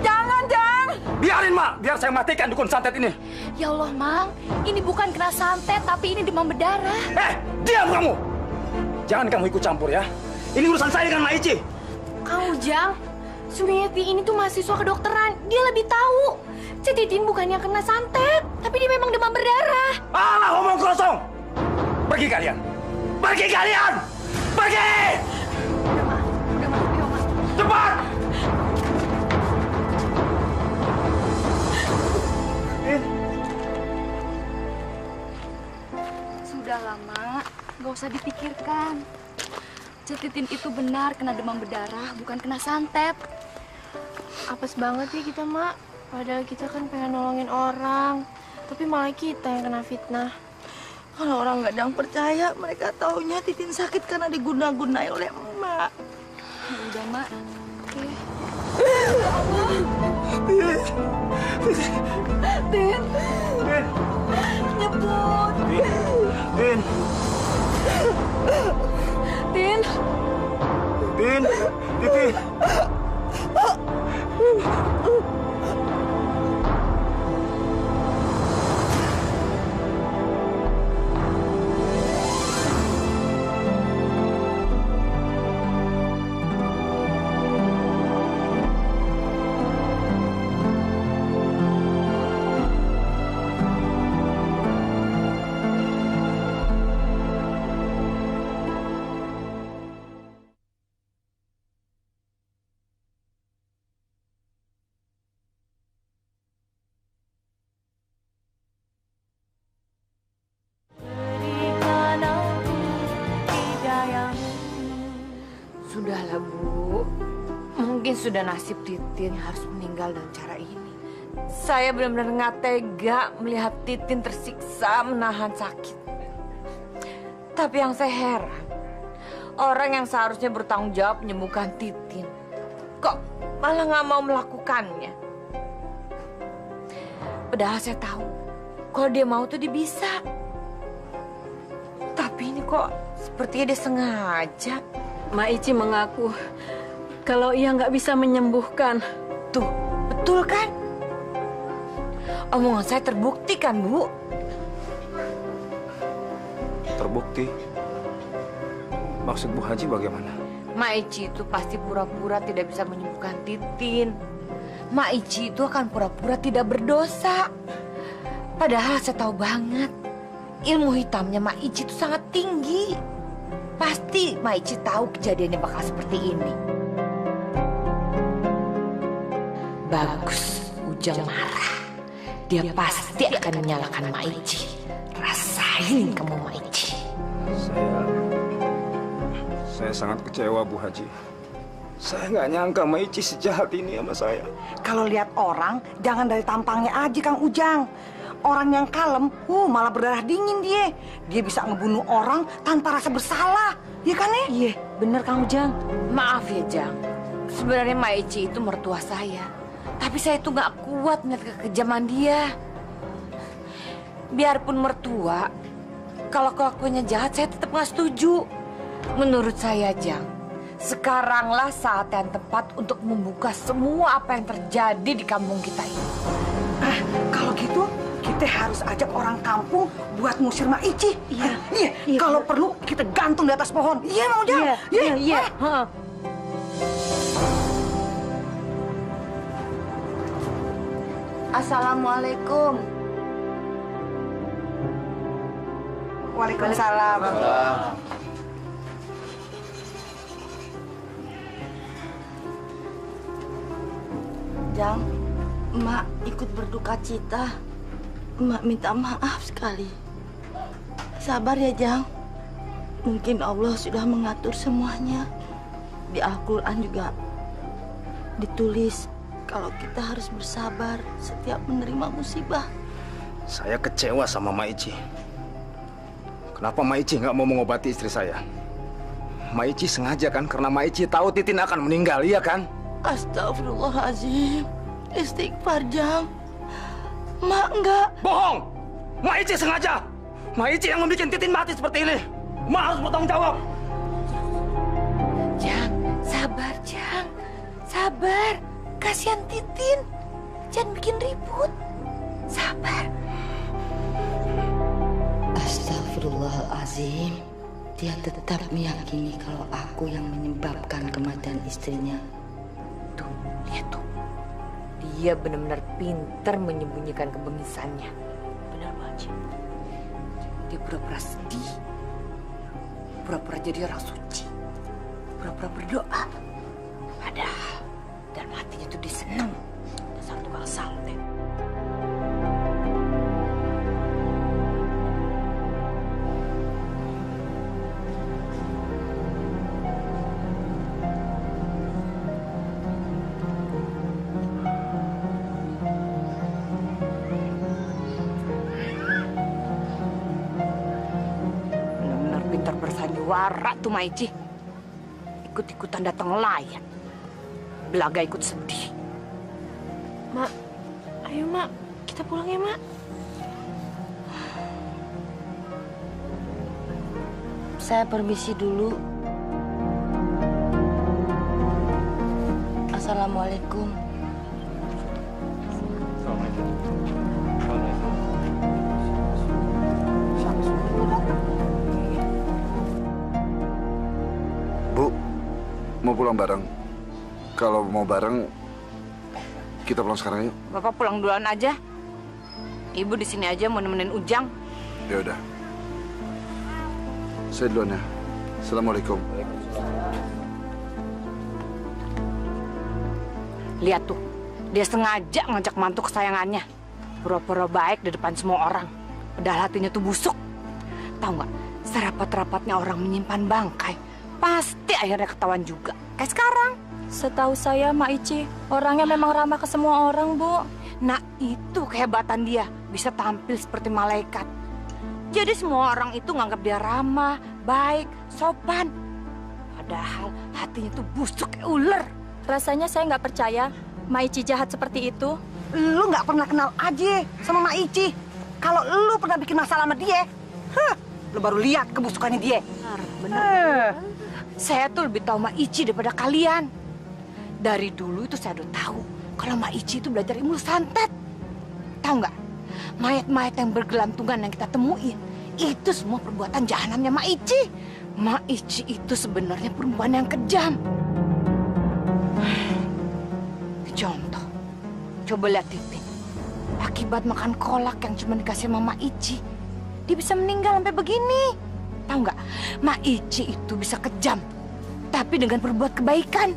Jangan, Jang.
Biarin, Mak. Biar saya matikan dukun santet ini.
Ya Allah, Mang. Ini bukan kena santet, tapi ini demam berdarah.
Diam kamu. Jangan kamu ikut campur ya. Ini urusan saya dengan Mak Ici.
Kang Ujang, Sumiati ini tuh mahasiswa kedokteran. Dia lebih tahu. Cik Titin bukan yang kena santet, tapi dia memang demam berdarah.
Alah, ngomong kosong. Pergi kalian. Pergi kalian. Pergi. Cepat.
Sudah lama, nggak usah dipikirkan. Cik Titin itu benar kena demam berdarah, bukan kena santet.
Apes banget ya kita, Mak. Padahal kita kan pengen nolongin orang, tapi malah kita yang kena fitnah.
Kalau orang nggak ada yang percaya, mereka taunya Titin sakit karena diguna-gunai oleh emak.
Udah, Mak. Oke.
Tin. Nyebut.
Tin.
Tin.
Tin. Titin.
Sudahlah, Bu. Mungkin sudah nasib Titin harus meninggal dengan cara ini. Saya benar-benar nggak tega melihat Titin tersiksa menahan sakit. Tapi yang saya heran, orang yang seharusnya bertanggung jawab menyembuhkan Titin, kok malah nggak mau melakukannya. Padahal saya tahu, kalau dia mau tuh dia bisa. Tapi ini kok sepertinya dia sengaja.
Ma Ici mengaku kalau ia nggak bisa menyembuhkan.
Tuh, betul kan? Omongan saya terbukti kan, Bu?
Terbukti? Maksud Bu Haji bagaimana?
Maici itu pasti pura-pura tidak bisa menyembuhkan Titin. Maici itu akan pura-pura tidak berdosa. Padahal saya tahu banget, ilmu hitamnya Maici itu sangat tinggi. Pasti Maici tahu kejadiannya bakal seperti ini. Bagus, Ujang marah. Dia pasti akan menyalahkan Maici. Rasain kamu, Maici.
Saya sangat kecewa, Bu Haji. Saya nggak nyangka Maici sejahat ini sama saya.
Kalau lihat orang, jangan dari tampangnya aja, Kang Ujang. Orang yang kalem, malah berdarah dingin dia. Dia bisa ngebunuh orang tanpa rasa bersalah. Iya kan, ya?
Iya, bener Kang Ujang. Maaf ya, Jang. Sebenarnya Maici itu mertua saya. Tapi saya itu nggak kuat melihat kekejaman dia. Biarpun mertua, kalau kelakuannya jahat, saya tetap nggak setuju. Menurut saya, Jang, sekaranglah saat yang tepat untuk membuka semua apa yang terjadi di kampung kita ini.
Kalau gitu, kita harus ajak orang kampung buat ngusir Maici. Iya. Kalau perlu kita gantung di atas pohon. Iya, mau Ujang?
Iya. Assalamualaikum.
Waalaikumsalam.
Jang, Emak ikut berduka cita. Emak minta maaf sekali. Sabar ya, Jang. Mungkin Allah sudah mengatur semuanya. Di Al-Quran juga ditulis kalau kita harus bersabar setiap menerima musibah.
Saya kecewa sama Maici. Kenapa Maici nggak mau mengobati istri saya? Maici sengaja kan? Karena Maici tahu Titin akan meninggal, iya kan?
Astagfirullahaladzim. Istighfar, Jang. Mak enggak.
Bohong! Maici sengaja! Maici yang membuat Titin mati seperti ini. Mak harus bertanggung jawab.
Jang, sabar, Jang. Sabar. Kasihan Titin. Jangan bikin ribut. Sabar.
Astagfirullahaladzim. Dia tetap meyakini kalau aku yang menyebabkan kematian istrinya.
Tuh, Lihat tuh, dia benar-benar pintar menyembunyikan kebengisannya. Benar, Bu Haji. Dia pura-pura sedih, pura-pura jadi orang suci, pura-pura berdoa. Padahal dalam hatinya tuh dia senang. Dasar tukang santet. Benar-benar pintar bersandiwara tuh Maici. Ikut-ikutan datang nelayan. Belaga ikut sedih.
Mak, ayo Mak, kita pulang ya Mak.
Saya permisi dulu. Assalamualaikum.
Bu, mau pulang bareng? Kalau mau bareng, kita pulang sekarang yuk.
Bapak pulang duluan aja. Ibu di sini aja mau nemenin Ujang.
Ya udah. Saya duluan ya. Assalamualaikum.
Lihat tuh, dia sengaja ngajak mantu kesayangannya. Pura-pura baik di depan semua orang. Padahal hatinya tuh busuk. Tahu nggak, serapat-rapatnya orang menyimpan bangkai, pasti akhirnya ketahuan juga. Kayak sekarang.
Setahu saya, Mak Ici, orangnya memang ramah ke semua orang, Bu.
Nah, itu kehebatan dia. Bisa tampil seperti malaikat. Jadi semua orang itu nganggap dia ramah, baik, sopan. Padahal hatinya tuh busuk kayak ular.
Rasanya saya nggak percaya Mak Ici jahat seperti itu.
Lu nggak pernah kenal aja sama Mak Ici. Kalau lu pernah bikin masalah sama dia, lu baru lihat kebusukannya dia.
Benar. Saya tuh lebih tahu Mak Ici daripada kalian. Dari dulu itu saya udah tahu kalau Mak Ici itu belajar ilmu santet. Tahu nggak? Mayat-mayat yang bergelantungan yang kita temuin itu semua perbuatan jahanamnya Mak Ici. Mak Ici itu sebenarnya perempuan yang kejam. Contoh, coba lihat Titin. Akibat makan kolak yang cuma dikasih sama Mak Ici, dia bisa meninggal sampai begini. Tahu nggak? Mak Ici itu bisa kejam, tapi dengan berbuat kebaikan.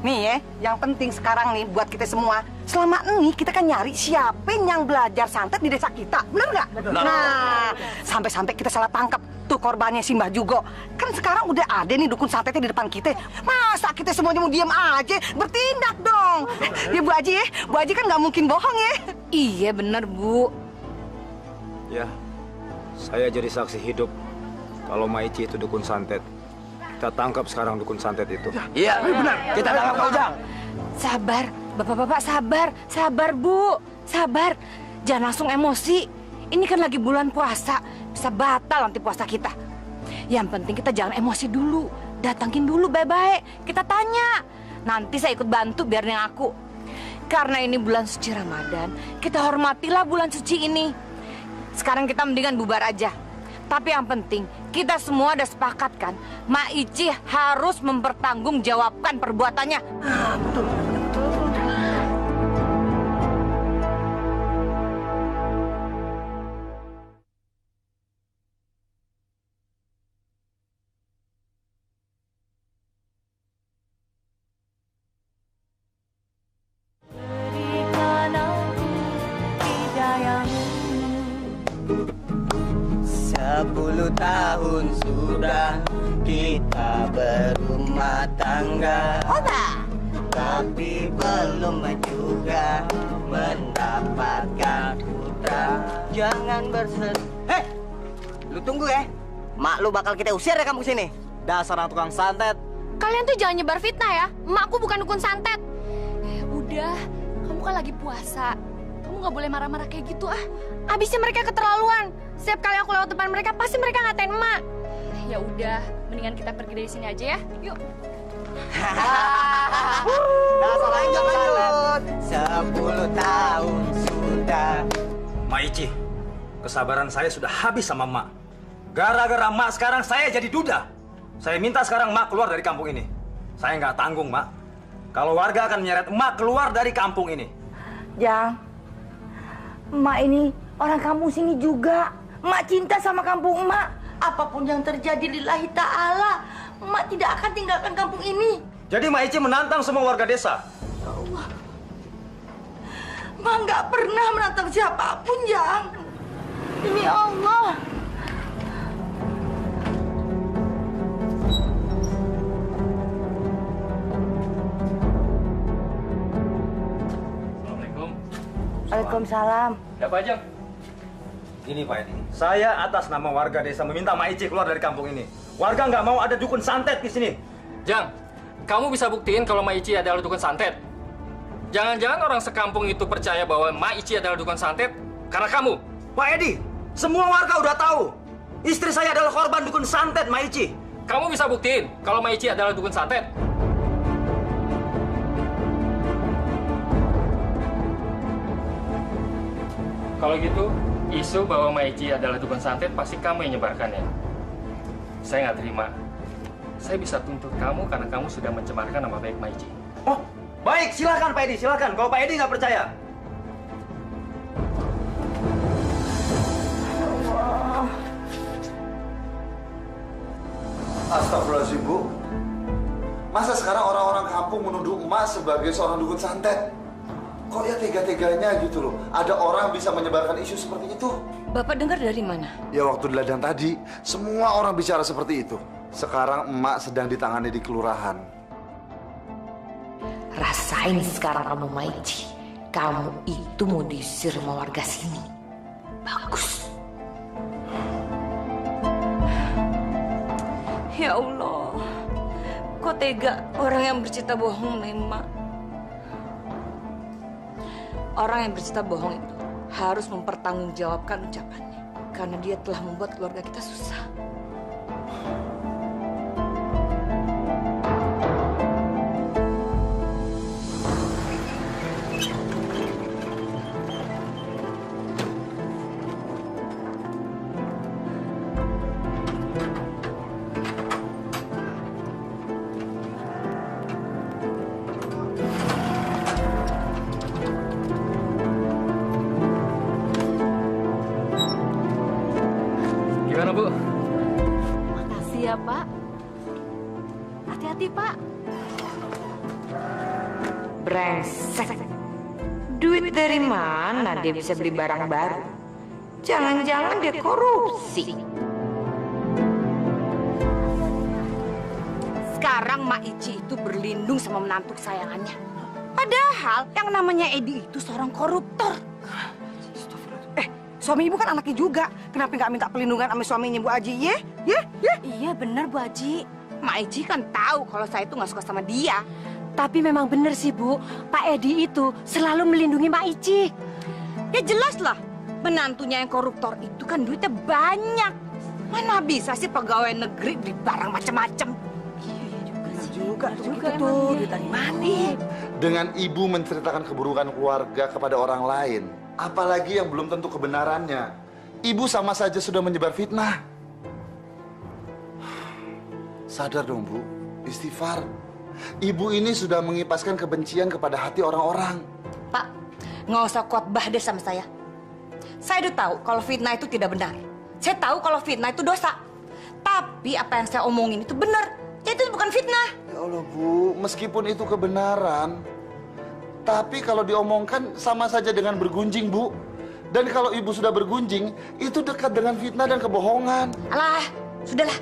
Nih ya, yang penting sekarang nih buat kita semua, selama ini kita kan nyari siapa yang belajar santet di desa kita, bener nggak? Nah, sampai-sampai kita salah tangkap tuh korbannya Simbah Jugo. Kan sekarang udah ada nih dukun santetnya di depan kita. Masa kita semuanya mau diam aja? Bertindak dong. Ya Bu Haji ya, Bu Haji kan nggak mungkin bohong ya.
Iya bener Bu.
Ya, saya jadi saksi hidup kalau Maici itu dukun santet. Kita tangkap sekarang dukun santet itu.
Iya, benar. Kita tangkap kau, Ujang.
Sabar, bapak-bapak sabar. Sabar, Bu. Sabar. Jangan langsung emosi. Ini kan lagi bulan puasa. Bisa batal nanti puasa kita. Yang penting kita jangan emosi dulu. Datangin dulu baik-baik. Kita tanya. Nanti saya ikut bantu biar yang aku. Karena ini bulan suci Ramadan, kita hormatilah bulan suci ini. Sekarang kita mendingan bubar aja. Tapi yang penting, kita semua udah sepakat kan, Mak Ici harus mempertanggungjawabkan perbuatannya.
Betul.
Tahun sudah kita berumah tangga, tapi belum juga mendapatkan putra. Jangan bersedih.
Hei, lu tunggu ya. Mak lu bakal kita usir ya kamu sini. Dasar anak tukang santet.
Kalian tuh jangan nyebar fitnah ya. Emakku bukan dukun santet. Udah, kamu kan lagi puasa. Kamu nggak boleh marah-marah kayak gitu ah. Abisnya mereka keterlaluan. Setiap kali aku lewat depan mereka, pasti mereka ngatain emak. Ya udah, mendingan kita pergi dari sini aja ya. Yuk.
Dasar lanjut. 10 tahun sudah.
Maici, kesabaran saya sudah habis sama Mak. Gara-gara Mak sekarang saya jadi duda. Saya minta sekarang Mak keluar dari kampung ini. Saya nggak tanggung, Mak. kalau warga akan menyeret emak keluar dari kampung ini.
Jang, emak ini orang kampung sini juga. Emak cinta sama kampung emak. Apapun yang terjadi lillahi ta'ala, emak tidak akan tinggalkan kampung ini.
Jadi Mak Ici menantang semua warga desa?
Ya Allah. Emak nggak pernah menantang siapapun, Jang. Demi Allah.
Assalamualaikum.
Waalaikumsalam.
Ya Pak Jang.
Ini Pak Edi, saya atas nama warga desa meminta Mak Ici keluar dari kampung ini. Warga nggak mau ada dukun santet di sini.
Jang, kamu bisa buktiin kalau Mak Ici adalah dukun santet. Jangan-jangan orang sekampung itu percaya bahwa Mak Ici adalah dukun santet karena kamu.
Pak Edi, semua warga udah tahu. Istri saya adalah korban dukun santet Mak Ici.
Kamu bisa buktiin kalau Mak Ici adalah dukun santet. Kalau gitu, isu bahwa Mak Ici adalah dukun santet pasti kamu yang nyebarkannya. Saya nggak terima. Saya bisa tuntut kamu karena kamu sudah mencemarkan nama baik Mak Ici.
Oh, baik, silakan Pak Edi, silakan. Kalau Pak Edi nggak percaya.
Astagfirullahaladzim, Bu. Masa sekarang orang-orang kampung menuduh emak sebagai seorang dukun santet? Kok ya tega-teganya gitu loh. Ada orang bisa menyebarkan isu seperti itu.
Bapak dengar dari mana?
Ya waktu di ladang tadi, semua orang bicara seperti itu. Sekarang emak sedang ditangani di kelurahan.
Rasain sekarang kamu, Maici. Kamu itu mau diusir sama warga sini. Bagus. Ya Allah, kok tega orang yang bercerita bohong, Emak. Orang yang bercerita bohong itu harus mempertanggungjawabkan ucapannya. Karena dia telah membuat keluarga kita susah.
Gimana, Bu?
Makasih ya, Pak. Hati-hati, Pak.
Brengsek. Duit dari mana dia bisa beli barang baru? Jangan-jangan dia korupsi. Sekarang Mak Ici itu berlindung sama menantu kesayangannya. Padahal yang namanya Edi itu seorang koruptor.
Suami ibu kan anaknya juga. Kenapa nggak minta perlindungan sama suaminya Bu Haji, ya? Ya?
Iya benar Bu Haji.
Mak Ici kan tahu kalau saya itu nggak suka sama dia.
Tapi memang benar sih Bu, Pak Edi itu selalu melindungi Mak Ici.
Ya jelas lah, menantunya yang koruptor itu kan duitnya banyak. Mana bisa sih pegawai negeri beli barang macam-macam?
Juga tuh, duit dari mana?
Dengan ibu menceritakan keburukan keluarga kepada orang lain, apalagi yang belum tentu kebenarannya, ibu sama saja sudah menyebar fitnah. Sadar dong, Bu. Istighfar. Ibu ini sudah mengipaskan kebencian kepada hati orang-orang.
Pak, nggak usah khotbah deh sama saya. Saya udah tahu kalau fitnah itu tidak benar. Saya tahu kalau fitnah itu dosa. Tapi apa yang saya omongin itu benar. Itu bukan fitnah.
Ya Allah, Bu. Meskipun itu kebenaran, tapi kalau diomongkan sama saja dengan bergunjing, Bu. Dan kalau ibu sudah bergunjing, itu dekat dengan fitnah dan kebohongan.
Alah, sudahlah.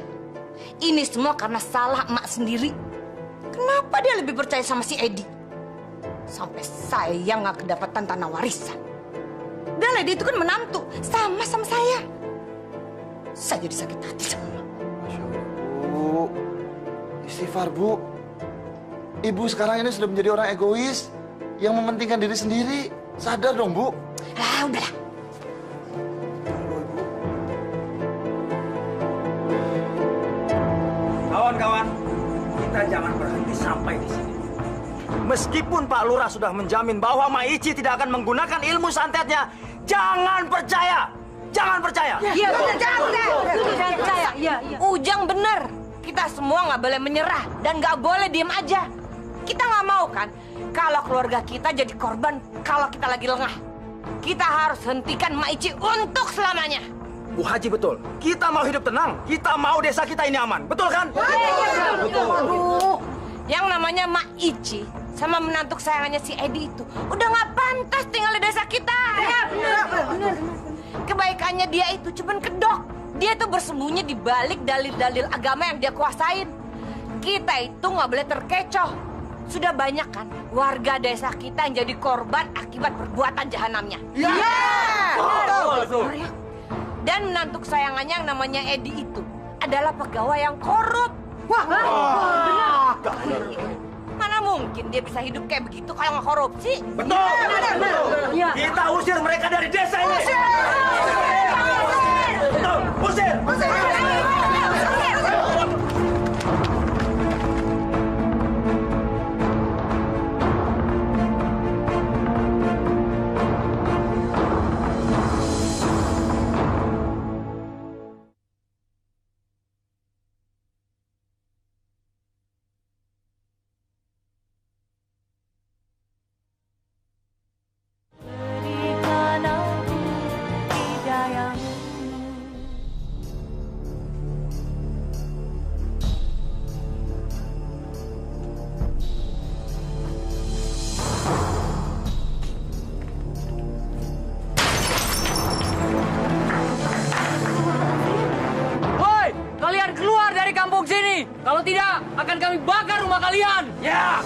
Ini semua karena salah emak sendiri. Kenapa dia lebih percaya sama si Edi? Sampai saya nggak kedapatan tanah warisan. Dan Edi itu kan menantu, sama saya. Saya jadi sakit hati sama emak.
Bu, istighfar, Bu. Ibu sekarang ini sudah menjadi orang egois yang mementingkan diri sendiri. Sadar dong, Bu.
Ah, udahlah.
Kawan-kawan, kita jangan berhenti sampai di sini. Meskipun Pak Lurah sudah menjamin bahwa Mak Ici tidak akan menggunakan ilmu santetnya, jangan percaya. Jangan percaya.
Iya, benar, jangan percaya. Iya. Ujang benar. Kita semua nggak boleh menyerah dan nggak boleh diem aja. Kita nggak mau kan kalau keluarga kita jadi korban kalau kita lagi lengah. Kita harus hentikan Mak Ici untuk selamanya.
Bu Haji betul. Kita mau hidup tenang. Kita mau desa kita ini aman. Betul kan?
Betul. Aduh, yang namanya Mak Ici sama menantu kesayangannya si Edi itu udah nggak pantas tinggal di desa kita. Ya benar. Kebaikannya dia itu cuman kedok. Dia tuh bersembunyi di balik dalil-dalil agama yang dia kuasain. Kita itu nggak boleh terkecoh. Sudah banyak kan warga desa kita yang jadi korban akibat perbuatan jahanamnya. Iya. Betul. Dan menantu kesayangannya yang namanya Edi itu adalah pegawai yang korup. Wah, benar. Mana mungkin dia bisa hidup kayak begitu kalau nggak korupsi?
Betul.
Ya.
Kita usir mereka dari desa ini. Betul. Usir.
Kalau tidak, akan kami bakar rumah kalian.
Ya.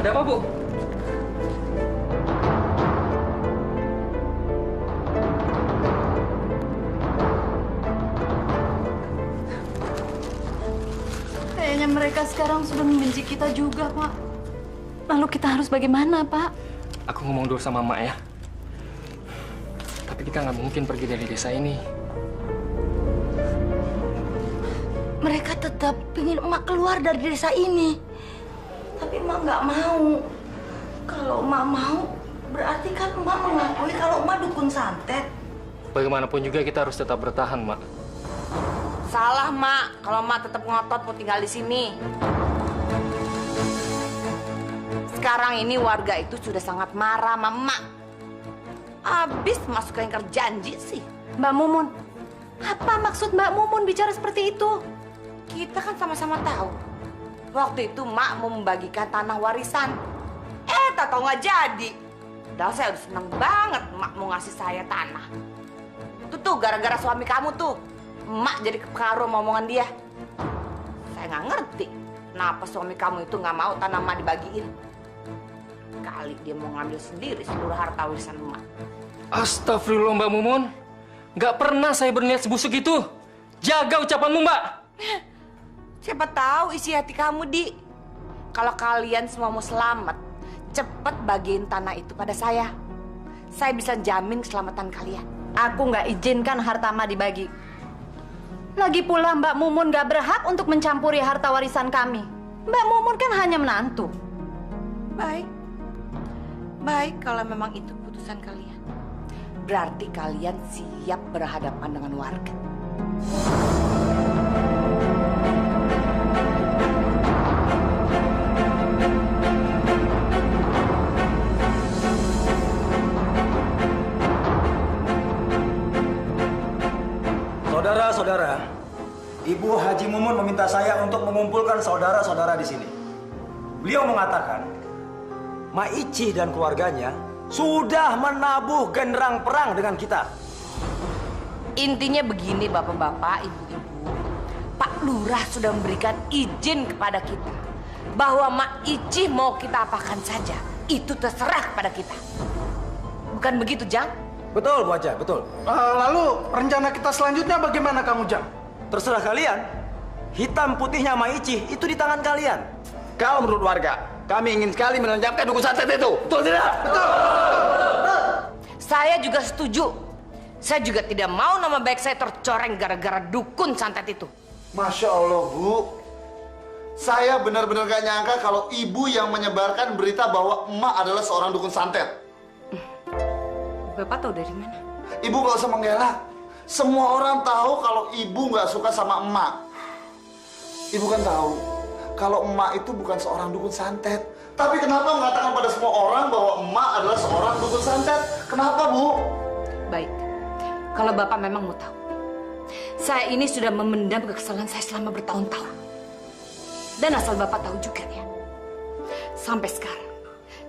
Ada apa, Bu?
Kayaknya mereka sekarang sudah membenci kita juga, Pak. Lalu kita harus bagaimana, Pak?
Aku ngomong dulu sama Mak ya. Tapi kita nggak mungkin pergi dari desa ini.
Mereka tetap ingin emak keluar dari desa ini. Tapi emak nggak mau. Kalau emak mau, berarti kan emak mengakui kalau emak dukun santet.
Bagaimanapun juga kita harus tetap bertahan, Mak.
Salah, Mak. Kalau Mak tetap ngotot mau tinggal di sini. Sekarang ini warga itu sudah sangat marah sama Mak. Abis masuk ke yang janji sih.
Mbak Mumun, apa maksud Mbak Mumun bicara seperti itu?
Kita kan sama-sama tahu. Waktu itu Mak mau membagikan tanah warisan. Tak tahu nggak jadi. Padahal saya udah seneng banget Mak mau ngasih saya tanah. Itu tuh gara-gara suami kamu tuh. Mak jadi kepengaruh sama omongan dia. Saya nggak ngerti kenapa suami kamu itu nggak mau tanah Mak dibagiin. Kali dia mau ngambil sendiri seluruh harta warisan Mak.
Astagfirullah, Mbak Mumun. Nggak pernah saya berniat sebusuk itu. Jaga ucapanmu, Mbak.
Siapa tahu isi hati kamu, Di. Kalau kalian semua mau selamat, cepet bagiin tanah itu pada saya. Saya bisa jamin keselamatan kalian.
Aku nggak izinkan harta Mak dibagi. Lagi pula Mbak Mumun nggak berhak untuk mencampuri harta warisan kami. Mbak Mumun kan hanya menantu.
Baik. Baik kalau memang itu keputusan kalian. Berarti kalian siap berhadapan dengan warga.
Saudara-saudara, Ibu Haji Mumun meminta saya untuk mengumpulkan saudara-saudara di sini. Beliau mengatakan, Mak Ici dan keluarganya sudah menabuh genderang perang dengan kita.
Intinya begini bapak-bapak, ibu-ibu. Pak Lurah sudah memberikan izin kepada kita bahwa Mak Ici mau kita apakan saja. Itu terserah kepada kita. Bukan begitu, Jang?
Betul, Bu Haja, betul.
Lalu rencana kita selanjutnya bagaimana, Kang Ujang?
Terserah kalian. Hitam putihnya Mak Ici itu di tangan kalian.
Kalau menurut warga, kami ingin sekali menancapkan dukun santet itu. Betul tidak?
Betul.
Saya juga setuju. Saya juga tidak mau nama baik saya tercoreng gara-gara dukun santet itu.
Masya Allah, Bu. Saya benar-benar gak nyangka kalau ibu yang menyebarkan berita bahwa emak adalah seorang dukun santet.
Bapak tahu dari mana?
Ibu gak usah menggelak. Semua orang tahu kalau ibu nggak suka sama emak. Ibu kan tahu kalau emak itu bukan seorang dukun santet. Tapi kenapa mengatakan pada semua orang bahwa emak adalah seorang dukun santet? Kenapa, Bu?
Baik, kalau Bapak memang mau tahu. Saya ini sudah memendam kekesalan saya selama bertahun-tahun. Dan asal Bapak tahu juga ya, sampai sekarang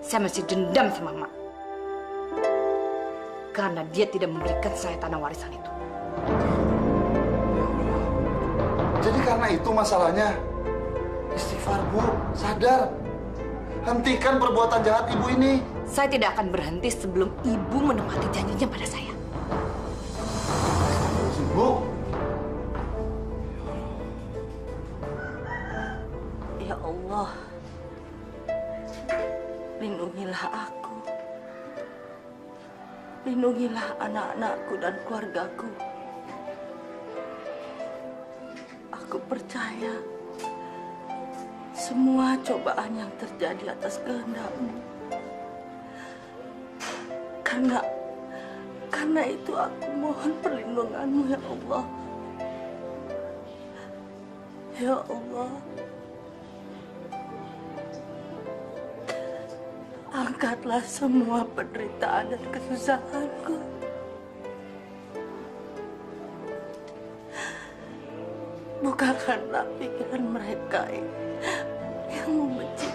saya masih dendam sama emak. Karena dia tidak memberikan saya tanah warisan itu.
Jadi karena itu masalahnya. Istighfar, Bu. Sadar. Hentikan perbuatan jahat ibu ini.
Saya tidak akan berhenti sebelum ibu menepati janjinya pada saya.
Bu.
Ya Allah, lindungilah aku. Lindungilah anak-anakku dan keluargaku. Aku percaya semua cobaan yang terjadi atas kehendak-Mu. Karena itu aku mohon perlindungan-Mu, ya Allah. Ya Allah, angkatlah semua penderitaan dan kesusahanku. Bukakanlah pikiran mereka yang membenci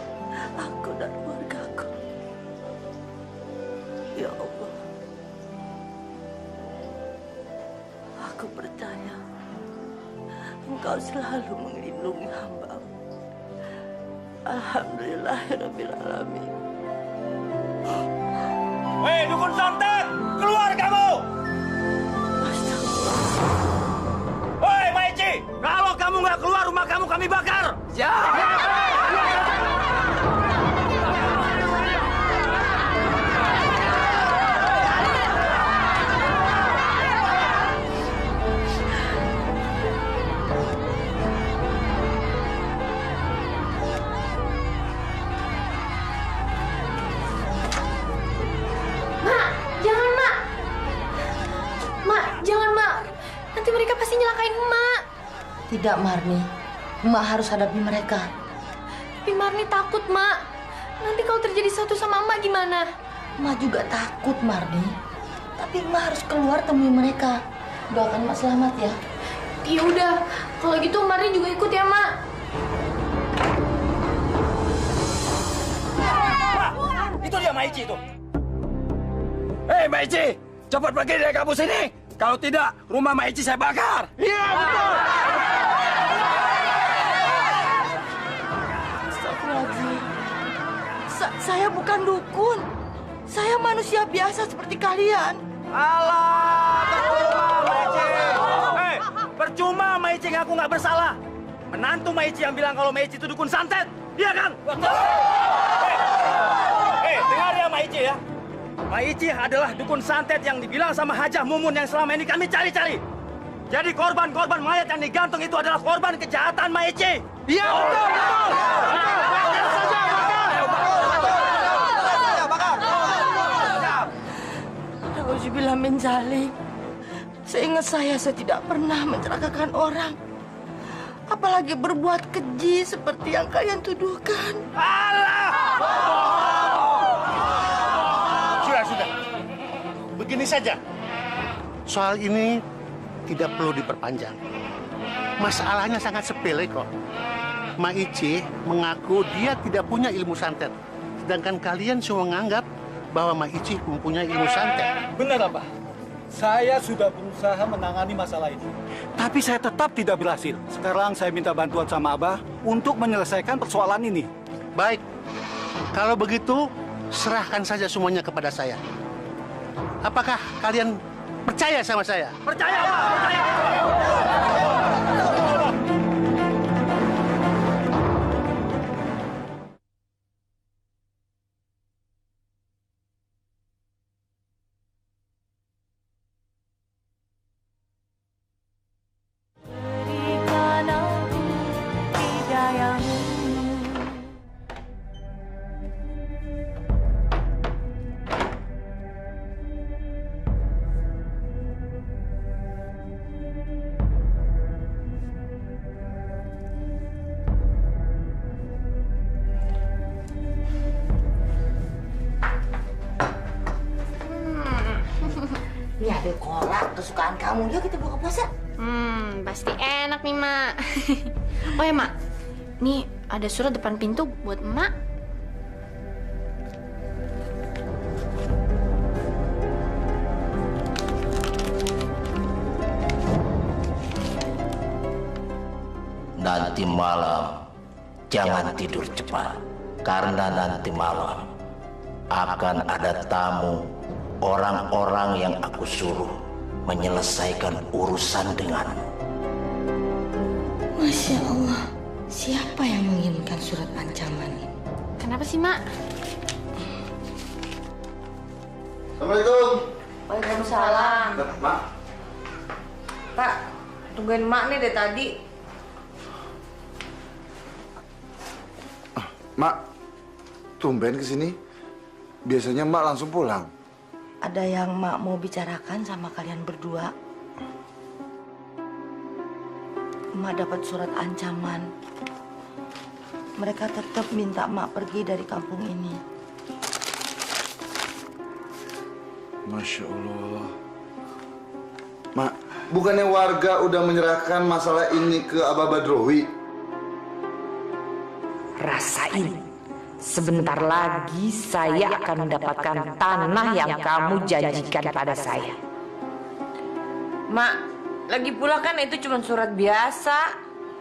aku dan keluargaku. Ya Allah, aku percaya Engkau selalu melindungi hamba. Alhamdulillahirabbil alamin.
Hei, dukun santet, keluar kamu! Hei, Maici, kalau kamu nggak keluar, rumah kamu kami bakar.
Nanti mereka pasti nyelakain emak.
Tidak, Marni. Emak harus hadapi mereka.
Tapi Marni takut, Mak. Nanti kalau terjadi sesuatu sama emak gimana?
Emak juga takut, Marni. Tapi emak harus keluar temui mereka. Doakan emak selamat ya.
Ya udah, kalau gitu Marni juga ikut ya, Mak.
Itu dia Maici itu. Hei Maici, cepat pergi dari kampus ini. Kalau tidak, rumah Maici saya bakar. Iya, betul.
Astagfirullahaladzim. Saya bukan dukun. Saya manusia biasa seperti kalian.
Alah, percuma Maici. Hei, percuma Maici ngaku nggak bersalah. Menantu Maici yang bilang kalau Maici itu dukun santet. Iya kan? Betul. Hei, dengar ya Maici ya. Maici adalah dukun santet yang dibilang sama Hajah Mumun yang selama ini kami cari-cari. Jadi korban-korban mayat yang digantung itu adalah korban kejahatan Maici. Iya, betul, betul. Bakar saja, bakar.
Auzubillah min zalik. Seingat saya tidak pernah mencelakakan orang. Apalagi berbuat keji seperti yang kalian tuduhkan.
Sudah. Begini saja. Soal ini tidak perlu diperpanjang. Masalahnya sangat sepele kok. Maici mengaku dia tidak punya ilmu santet. Sedangkan kalian semua menganggap bahwa Maici mempunyai ilmu santet.
Benar, Abah. Saya sudah berusaha menangani masalah ini. Tapi saya tetap tidak berhasil. Sekarang saya minta bantuan sama Abah untuk menyelesaikan persoalan ini.
Baik. Kalau begitu, serahkan saja semuanya kepada saya. Apakah kalian percaya sama saya?
Percaya, Pak. Percaya.
Berikan aku hidayahmu.
ambil kolak kesukaan kamu. Yuk kita buka puasa.
Pasti enak nih, Mak. Oh ya, Mak. Nih, ada surat depan pintu buat Emak.
Nanti malam jangan tidur cepat, karena nanti malam akan ada tamu orang-orang yang aku suruh menyelesaikan urusan denganmu.
Masya Allah, siapa yang mengirimkan surat ancaman ini?
Kenapa sih, Mak?
Assalamualaikum.
Waalaikumsalam.
Mak.
Pak, tungguin Mak nih dari tadi.
Mak, tumben kesini. Biasanya Mak langsung pulang.
Ada yang Mak mau bicarakan sama kalian berdua. Mak dapat surat ancaman. Mereka tetap minta Mak pergi dari kampung ini.
Masya Allah. Mak, bukannya warga udah menyerahkan masalah ini ke Abah Badrowi?
Rasain. Sebentar lagi saya akan mendapatkan tanah yang kamu janjikan pada saya. Mak, lagi pula kan itu cuma surat biasa.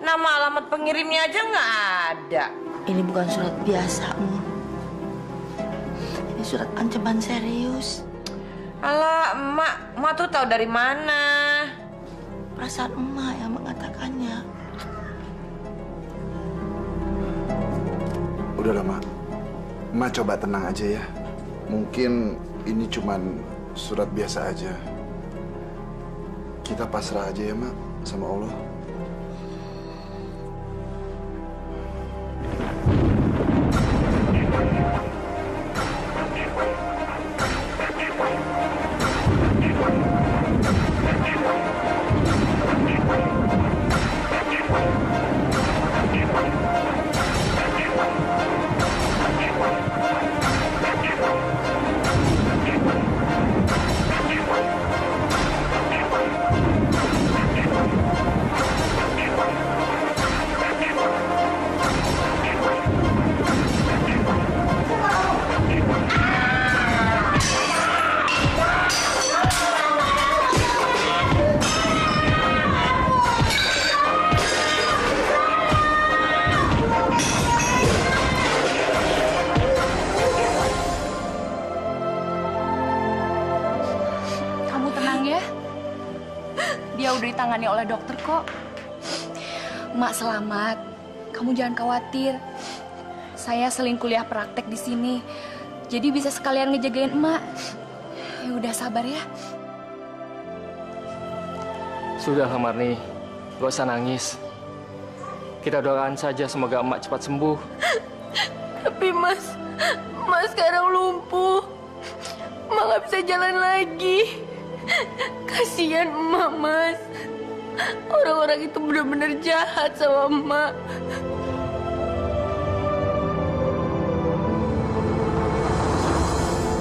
Nama alamat pengirimnya aja nggak ada.
Ini bukan surat biasa, Mu. Ini surat ancaman serius.
Alah, emak tuh tahu dari mana?
Perasaan emak yang mengatakannya.
Udahlah, Mak. Mak coba tenang aja ya. Mungkin ini cuman surat biasa aja. Kita pasrah aja ya, Mak, sama Allah.
udah ditangani oleh dokter kok. Mak selamat. Kamu jangan khawatir. Saya seling kuliah praktek di sini. Jadi bisa sekalian ngejagain emak. Ya udah sabar ya.
Sudah, Marni. Gak usah nangis. Kita doakan saja semoga emak cepat sembuh.
Tapi Mas sekarang lumpuh. Emak gak bisa jalan lagi. Kasihan emak, Mas. Orang-orang itu benar-benar jahat sama emak.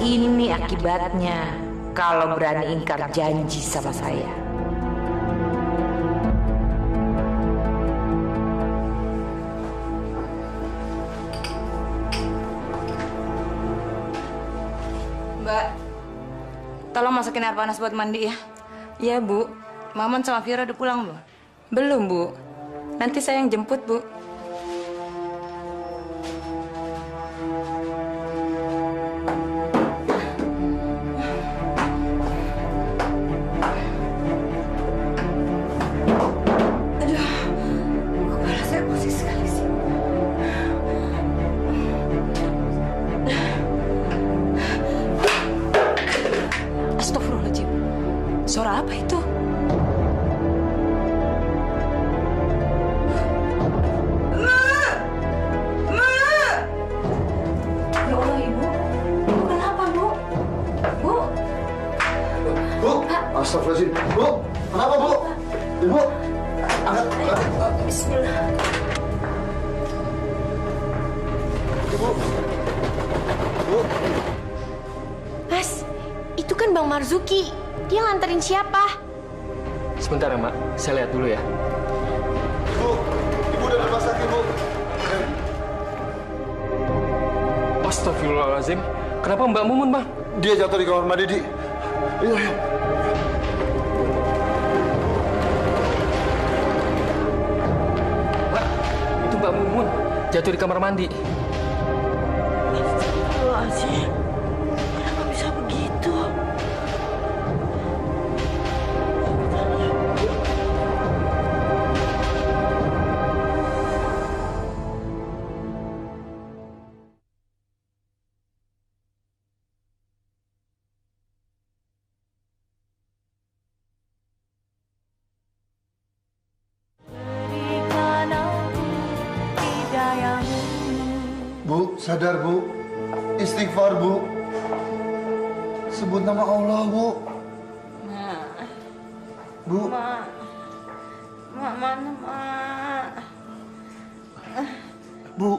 Ini akibatnya kalau berani ingkar janji sama saya.
Mbak, tolong masukin air panas buat mandi ya.
Iya, Bu.
Maman sama Vira udah pulang belum?
Belum, Bu. Nanti saya yang jemput, Bu.
Astagfirullahaladzim. Suara apa itu?
Ya Allah, Ibu. Ibu kenapa, Bu? Bu?
Bu, astagfirullahaladzim. Bu, kenapa, Bu? Ibu, angkat.
Bismillah.
Ibu. Bu.
Mas, itu kan Bang Marzuki. Dia nganterin siapa?
Sebentar ya, Mak. Saya lihat dulu ya.
Bu, ibu udah di rumah sakit, Bu.
Astagfirullahaladzim. Kenapa Mbak Mumun, Bang?
Dia jatuh di kamar mandi, Di. Iya.
Mbak, itu Mbak Mumun jatuh di kamar mandi.
Astagfirullahaladzim. Kenapa bisa begitu?
Bu, sadar, Bu. Istighfar, Bu. Sebut nama Allah, Bu. Bu.
Mak mana, Mak?
Bu.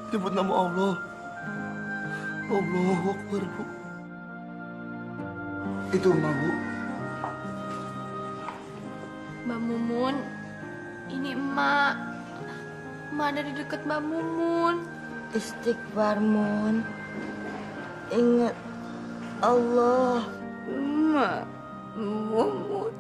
Sebut nama Allah. Allahu Akbar, Bu. Itu Emak, Bu.
Mbak Mumun, ini emak. Emak ada di dekat Mbak Mumun.
Istighfar, Mun. Ingat Allah.
Mak, Mumun.